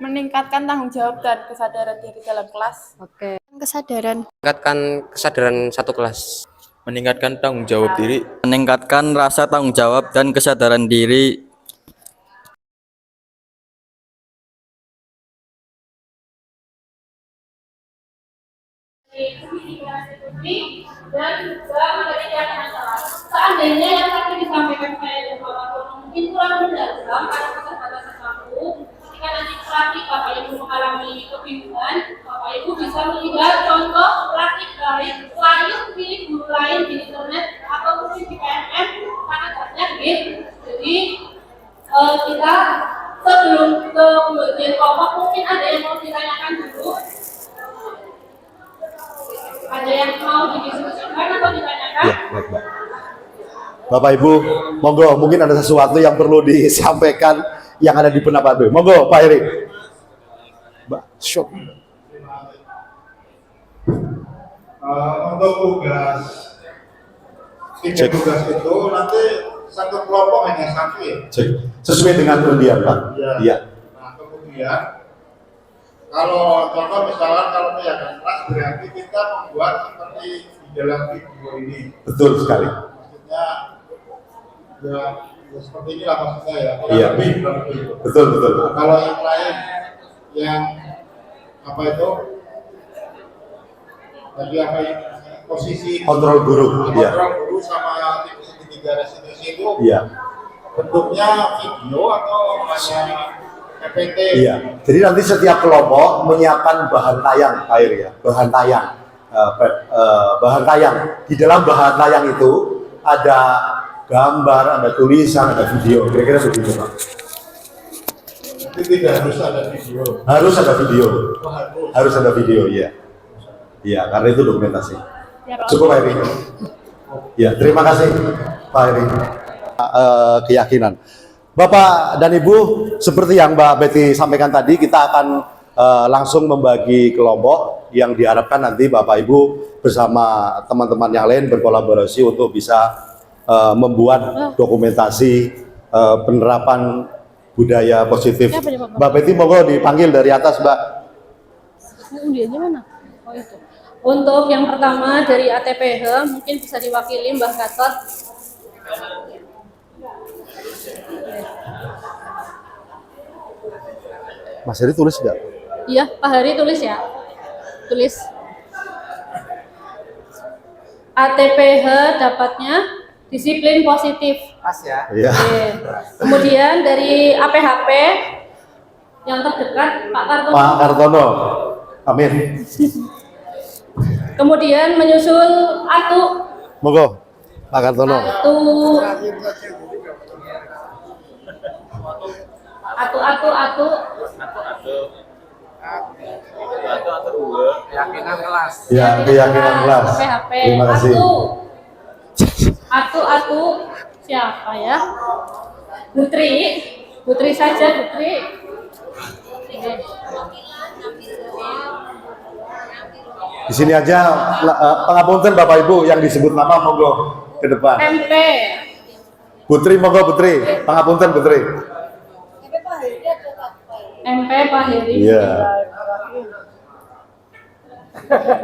[SPEAKER 10] Meningkatkan tanggung jawab dan kesadaran diri dalam kelas.
[SPEAKER 2] Oke.
[SPEAKER 8] Kesadaran.
[SPEAKER 7] Meningkatkan kesadaran satu kelas.
[SPEAKER 9] Meningkatkan tanggung jawab diri.
[SPEAKER 11] Meningkatkan rasa tanggung jawab dan kesadaran diri.
[SPEAKER 2] Dan juga materi keyakinan kelas. Seandainya yang tadi disampaikan saya dan Bapak Tono mungkin kurang mendalam ada keterbatasan waktu, ketika nanti praktik Bapak Ibu mengalami kebingungan, Bapak Ibu bisa melihat contoh praktik lain milik guru lain di internet atau mungkin di PMM sangat banyak gitu. Jadi kita sebelum ke pembagian kelompok mungkin ada yang mau ditanyakan dulu. Ada yang mau didiskusikan atau ditanyakan?
[SPEAKER 3] Ya, baik, Mbak. Bapak Ibu, monggo, mungkin ada sesuatu yang perlu disampaikan yang ada di benak Bapak Ibu. Monggo, Pak Eri. Mbak, syuk.
[SPEAKER 12] Untuk tugas tugas itu nanti satu kelompok hanya satu ya.
[SPEAKER 3] Cek. Sesuai dengan undian, Pak. Iya.
[SPEAKER 12] Nah, kemudian kalau contoh misalkan kalau keyakinan kelas berarti kita membuat seperti di dalam video ini.
[SPEAKER 3] Betul sekali.
[SPEAKER 12] Maksudnya ya seperti inilah maksudnya ya.
[SPEAKER 3] Iya. Betul.
[SPEAKER 12] Nah, kalau yang lain yang apa itu? Tadi apa ini? Posisi
[SPEAKER 3] Kontrol guru. Iya.
[SPEAKER 12] Kontrol guru sama tipe segitiga restitusi itu.
[SPEAKER 3] Iya.
[SPEAKER 12] Bentuknya video atau hanya PPT?
[SPEAKER 3] Iya. Jadi nanti setiap kelompok menyiapkan bahan tayang, Pak Eri ya. Bahan tayang. Bahan tayang. Di dalam bahan tayang itu ada gambar, ada tulisan, ada video. Kira-kira begitu, Pak.
[SPEAKER 12] Itu tidak harus ada video.
[SPEAKER 3] Harus ada video.
[SPEAKER 12] Oh,
[SPEAKER 3] Harus ada video, iya. Iya, karena itu dokumentasi. Cukup, Pak Eri. Ya, terima kasih, Pak Eri. Keyakinan. Bapak dan Ibu, seperti yang Mbak Betty sampaikan tadi, kita akan langsung membagi kelompok yang diharapkan nanti Bapak Ibu bersama teman-teman yang lain berkolaborasi untuk bisa membuat dokumentasi penerapan budaya positif. Mbak Betty, monggo dipanggil dari atas, Mbak.
[SPEAKER 2] Undiannya mana? Oh itu. Untuk yang pertama dari ATPH mungkin bisa diwakili Mbak Gatot.
[SPEAKER 3] Mas Heri tulis nggak?
[SPEAKER 2] Iya, Pak Hari tulis ya. Tulis. ATPH dapatnya disiplin positif.
[SPEAKER 6] Pas ya.
[SPEAKER 3] Iya.
[SPEAKER 2] Oke. Kemudian dari APHP yang terdekat Pak Kartono.
[SPEAKER 3] Pak Kartono. Amin.
[SPEAKER 2] Kemudian menyusul Atu.
[SPEAKER 3] Monggo, Pak Kartono.
[SPEAKER 2] Atu. Atu.
[SPEAKER 4] Keyakinan kelas.
[SPEAKER 3] Ya, keyakinan kelas.
[SPEAKER 2] PHP.
[SPEAKER 3] Terima kasih.
[SPEAKER 2] Atu. Siapa ya? Putri saja, Putri.
[SPEAKER 3] Di sini aja pengapunten Bapak Ibu yang disebut nama monggo ke depan.
[SPEAKER 2] MP.
[SPEAKER 3] Putri monggo Putri, pangapunten Putri.
[SPEAKER 2] MP Pak Heri.
[SPEAKER 3] Iya.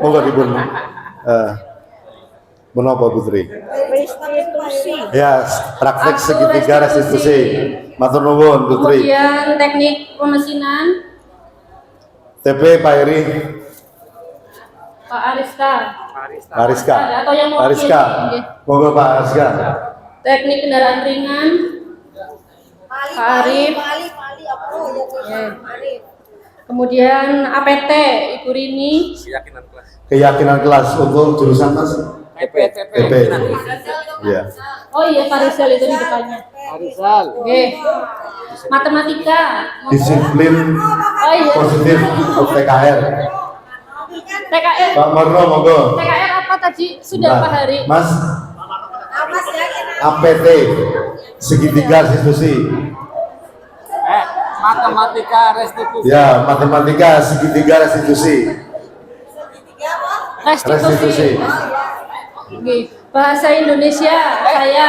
[SPEAKER 3] Monggo dipun. Menapa Putri?
[SPEAKER 10] Restitusi.
[SPEAKER 3] Ya, praktek
[SPEAKER 2] Aku
[SPEAKER 3] segitiga restitusi. Matur nuwun Putri.
[SPEAKER 2] Kemudian teknik pemesinan
[SPEAKER 3] TP Pak Heri,
[SPEAKER 2] Pak Ariska.
[SPEAKER 3] Ariska.
[SPEAKER 2] Atau yang mau
[SPEAKER 3] Ariska.
[SPEAKER 2] pilih.
[SPEAKER 3] Monggo Pak Ariska.
[SPEAKER 2] Teknik kendaraan ringan Pak Arif. Kemudian APT Ibu Rini.
[SPEAKER 3] Keyakinan kelas untuk jurusan Mas? TP. Iya.
[SPEAKER 2] Oh iya Pak Rizal itu di depannya. Oke. Matematika.
[SPEAKER 3] Disiplin
[SPEAKER 2] Oh iya.
[SPEAKER 3] positif TKR.
[SPEAKER 2] TKR.
[SPEAKER 3] Pak Marno monggo.
[SPEAKER 2] TKR apa tadi? Sudah Pak Hari.
[SPEAKER 3] Mas. APT segitiga restitusi.
[SPEAKER 4] Matematika restitusi.
[SPEAKER 3] Ya, matematika segitiga restitusi.
[SPEAKER 2] Restitusi. Oke. Bahasa Indonesia saya.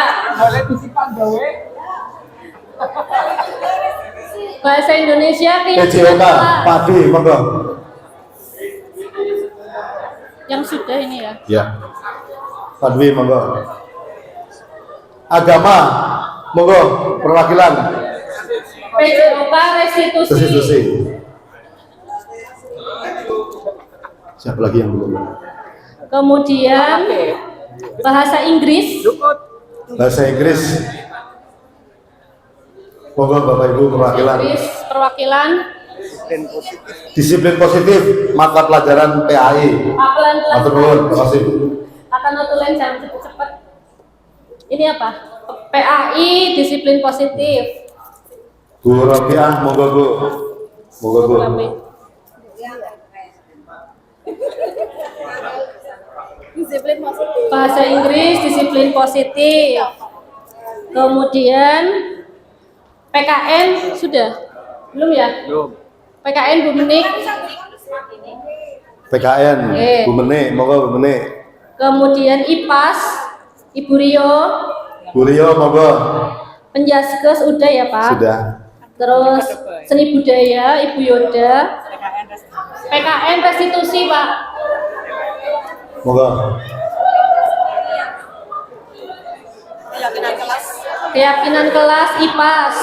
[SPEAKER 2] Bahasa Indonesia
[SPEAKER 3] PJOK Pak Dwi monggo.
[SPEAKER 2] Yang sudah ini ya.
[SPEAKER 3] Ya. Pak Dwi monggo. Agama monggo perwakilan
[SPEAKER 2] PJOK restitusi.
[SPEAKER 3] restitusi. Siapa lagi yang belum?
[SPEAKER 2] Kemudian bahasa Inggris.
[SPEAKER 3] Bahasa Inggris. Monggo Bapak Ibu perwakilan.
[SPEAKER 2] Inggris perwakilan.
[SPEAKER 3] Disiplin positif mata pelajaran PAI.
[SPEAKER 2] Pelan-pelan.
[SPEAKER 3] Matur nuwun, terima kasih.
[SPEAKER 2] Akan nutulen jangan cepet-cepet. Ini apa? PAI disiplin positif.
[SPEAKER 3] Bu Robiah monggo Bu. Monggo Bu.
[SPEAKER 10] Disiplin positif.
[SPEAKER 2] Bahasa Inggris disiplin positif. Kemudian PKN sudah? Belum ya? Belum. PKN Bu Menik.
[SPEAKER 3] PKN Bu Menik, monggo Bu Menik.
[SPEAKER 2] Kemudian IPAS Ibu Rio.
[SPEAKER 3] Bu Rio monggo.
[SPEAKER 2] Penjaskes udah ya Pak?
[SPEAKER 3] Sudah.
[SPEAKER 2] Terus seni budaya Ibu Yoda. PKN restitusi Pak.
[SPEAKER 3] Monggo.
[SPEAKER 2] Keyakinan kelas IPAS.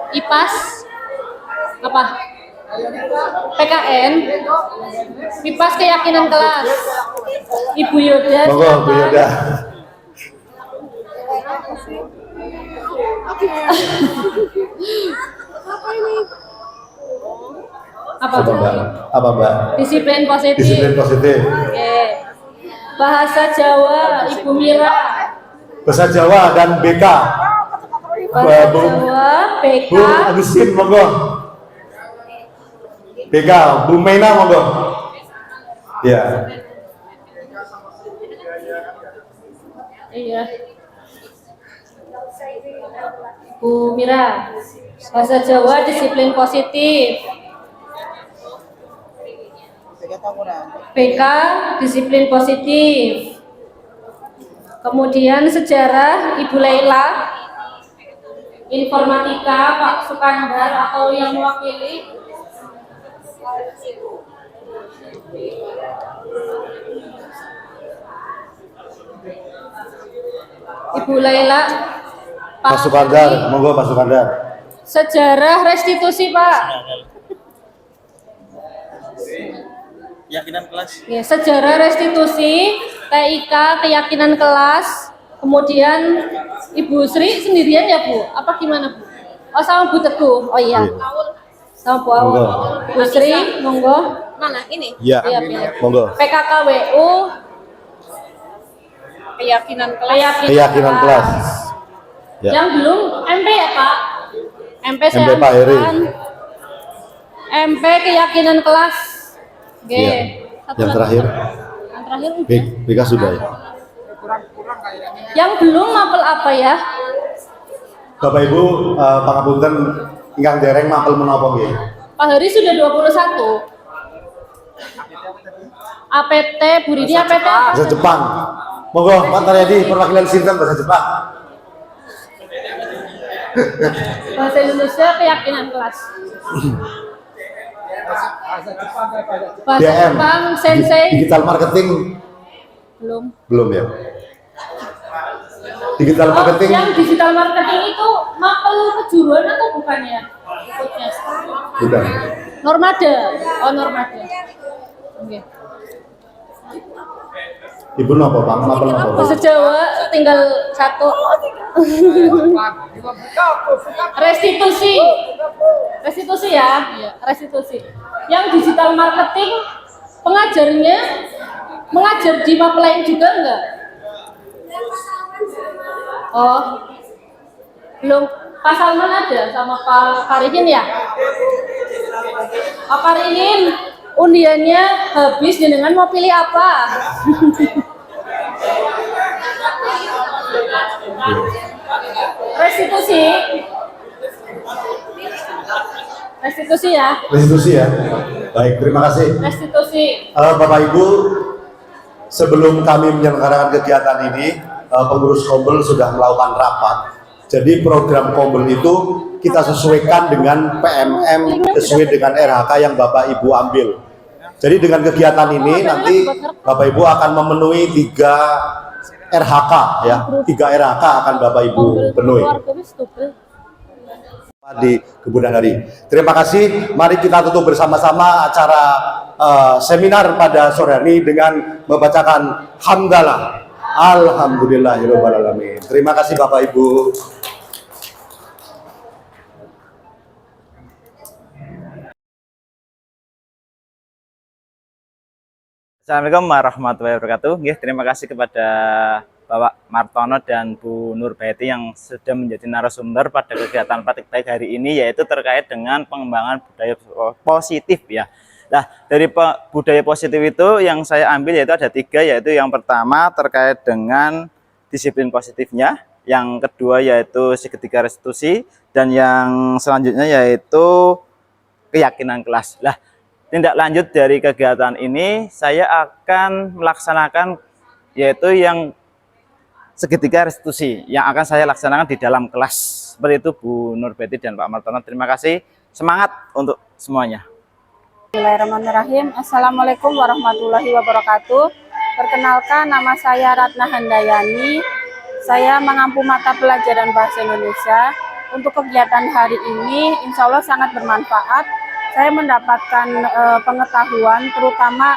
[SPEAKER 2] IPAS apa? PKN. IPAS keyakinan kelas. Ibu Yoda.
[SPEAKER 3] Monggo Bu Yoda.
[SPEAKER 2] Apa?
[SPEAKER 3] Mbak? Apa Mbak?
[SPEAKER 2] Disiplin positif.
[SPEAKER 3] Disiplin positif.
[SPEAKER 2] Oke. Bahasa Jawa Ibu Mira.
[SPEAKER 3] Bahasa Jawa dan BK.
[SPEAKER 2] Bahasa
[SPEAKER 3] Bu
[SPEAKER 2] Jawa BK.
[SPEAKER 3] Bu Agustin monggo. BK Bu Mena monggo. Ya.
[SPEAKER 2] Iya. Bu Mira. Bahasa Jawa disiplin positif. BK disiplin positif. Kemudian sejarah Ibu Laila. Informatika Pak Sukandar atau yang mewakili. Ibu Laila.
[SPEAKER 3] Pak Sukandar, monggo Pak Sukandar.
[SPEAKER 2] Sejarah restitusi Pak.
[SPEAKER 11] Keyakinan kelas.
[SPEAKER 2] Ya, sejarah restitusi, TIK keyakinan kelas. Kemudian Ibu Sri sendirian ya Bu? Apa gimana Bu? Oh sama Bu Teguh. Oh iya. Sama Bu Awul. Bu Sri, monggo.
[SPEAKER 10] Mana ini?
[SPEAKER 3] Ya.
[SPEAKER 2] Iya, pilih.
[SPEAKER 3] Monggo.
[SPEAKER 2] PKKWU
[SPEAKER 10] Keyakinan kelas.
[SPEAKER 3] Keyakinan kelas. Ya.
[SPEAKER 2] Yang belum MP ya Pak? MP saya
[SPEAKER 3] MP Pak Heri.
[SPEAKER 2] anukan. MP keyakinan kelas. Oke.
[SPEAKER 3] Iya.
[SPEAKER 2] Satu
[SPEAKER 3] Yang
[SPEAKER 2] lagi.
[SPEAKER 3] terakhir,
[SPEAKER 2] Yang terakhir udah.
[SPEAKER 3] Bika sudah ya.
[SPEAKER 2] Yang belum mapel apa ya?
[SPEAKER 3] Bapak Ibu, pangapunten ingkang dereng mapel menapa nggih?
[SPEAKER 2] Pak Hari sudah 21. APT, Bu Ridi APT apa?
[SPEAKER 3] Bahasa Jepang. Monggo Pak Taryadi perwakilan Sinten bahasa Jepang.
[SPEAKER 2] Bahasa Indonesia keyakinan kelas. Bahasa
[SPEAKER 3] DM,
[SPEAKER 2] Jepang sensei
[SPEAKER 3] digital marketing
[SPEAKER 2] belum.
[SPEAKER 3] ya. Digital marketing
[SPEAKER 2] Yang digital marketing itu mapel kejuruan atau bukan ya? Ikutnya.
[SPEAKER 3] udah.
[SPEAKER 2] Normada. Oh, Normada. Oke.
[SPEAKER 3] Ibu napa Pak? Mapel napa?
[SPEAKER 2] Bahasa Jawa tinggal satu. Restitusi. Restitusi ya? Iya, restitusi. Yang digital marketing pengajarnya mengajar di mapel lain juga enggak? Oh. Belum. Pak Salman ada sama Pak Farihin ya? Pak Farihin, undiannya habis, jenengan mau pilih apa? Restitusi. Restitusi ya?
[SPEAKER 3] Restitusi ya. Baik, terima kasih.
[SPEAKER 2] Restitusi.
[SPEAKER 3] Bapak Ibu, sebelum kami menyelenggarakan kegiatan ini, pengurus Kombel sudah melakukan rapat. Jadi program Kombel itu kita sesuaikan dengan PMM sesuai dengan RHK yang Bapak Ibu ambil. Jadi dengan kegiatan ini nanti Bapak Ibu akan memenuhi 3 RHK ya. 3 RHK akan Bapak Ibu penuhi di Kebunan Hari. Terima kasih. Mari kita tutup bersama-sama acara seminar pada sore hari dengan membacakan hamdalah. Alhamdulillahirobbilalamin. Terima kasih Bapak Ibu.
[SPEAKER 6] Assalamualaikum warahmatullahi wabarakatuh. Terima kasih kepada Bapak Martono dan Bu Nurbaiti yang sudah menjadi narasumber pada kegiatan praktik baik hari ini, yaitu terkait dengan pengembangan budaya positif ya. Nah, dari budaya positif itu yang saya ambil yaitu ada 3, yaitu yang pertama terkait dengan disiplin positifnya, yang kedua yaitu segitiga restitusi, dan yang selanjutnya yaitu keyakinan kelas. Nah, tindak lanjut dari kegiatan ini saya akan melaksanakan yaitu yang segitiga restitusi yang akan saya laksanakan di dalam kelas. Seperti itu Bu Nurbaiti dan Pak Martono. Terima kasih. Semangat untuk semuanya.
[SPEAKER 10] Bismillahirrahmanirrahim. Assalamualaikum warahmatullahi wabarakatuh. Perkenalkan, nama saya Ratna Handayani. Saya mengampu mata pelajaran Bahasa Indonesia. Untuk kegiatan hari ini insya Allah sangat bermanfaat. Saya mendapatkan pengetahuan terutama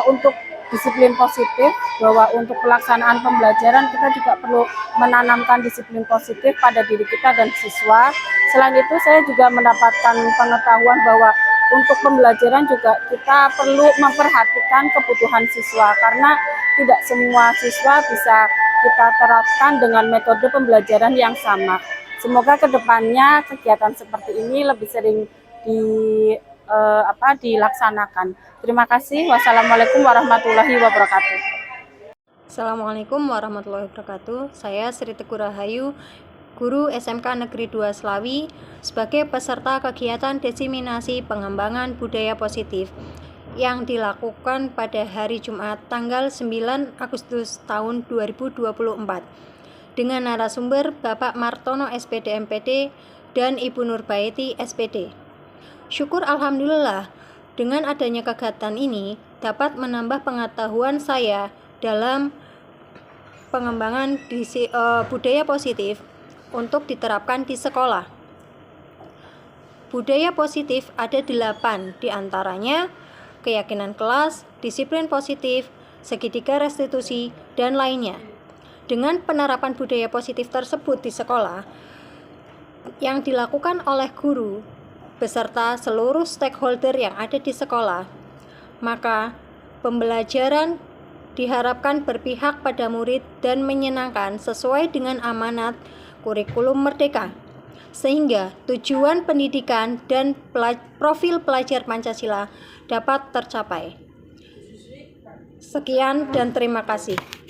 [SPEAKER 10] untuk disiplin positif, bahwa untuk pelaksanaan pembelajaran kita juga perlu menanamkan disiplin positif pada diri kita dan siswa. Selain itu saya juga mendapatkan pengetahuan bahwa untuk pembelajaran juga kita perlu memperhatikan kebutuhan siswa, karena tidak semua siswa bisa kita terapkan dengan metode pembelajaran yang sama. Semoga kedepannya kegiatan seperti ini lebih sering dilaksanakan. Terima kasih. Wassalamualaikum warahmatullahi wabarakatuh.
[SPEAKER 13] Assalamualaikum warahmatullahi wabarakatuh. Saya Sri Teguh Rahayu, guru SMK Negeri 2 Slawi, sebagai peserta kegiatan diseminasi pengembangan budaya positif yang dilakukan pada hari Jumat tanggal 9 Agustus tahun 2024 dengan narasumber Bapak Martono SPD MPD dan Ibu Nurbaiti SPD. Syukur alhamdulillah, dengan adanya kegiatan ini dapat menambah pengetahuan saya dalam pengembangan budaya positif untuk diterapkan di sekolah. Budaya positif ada 8 diantaranya: keyakinan kelas, disiplin positif, segitiga restitusi, dan lainnya. Dengan penerapan budaya positif tersebut di sekolah yang dilakukan oleh guru beserta seluruh stakeholder yang ada di sekolah, maka pembelajaran diharapkan berpihak pada murid dan menyenangkan sesuai dengan amanat kurikulum merdeka. sehingga tujuan pendidikan dan profil pelajar Pancasila dapat tercapai. Sekian dan terima kasih.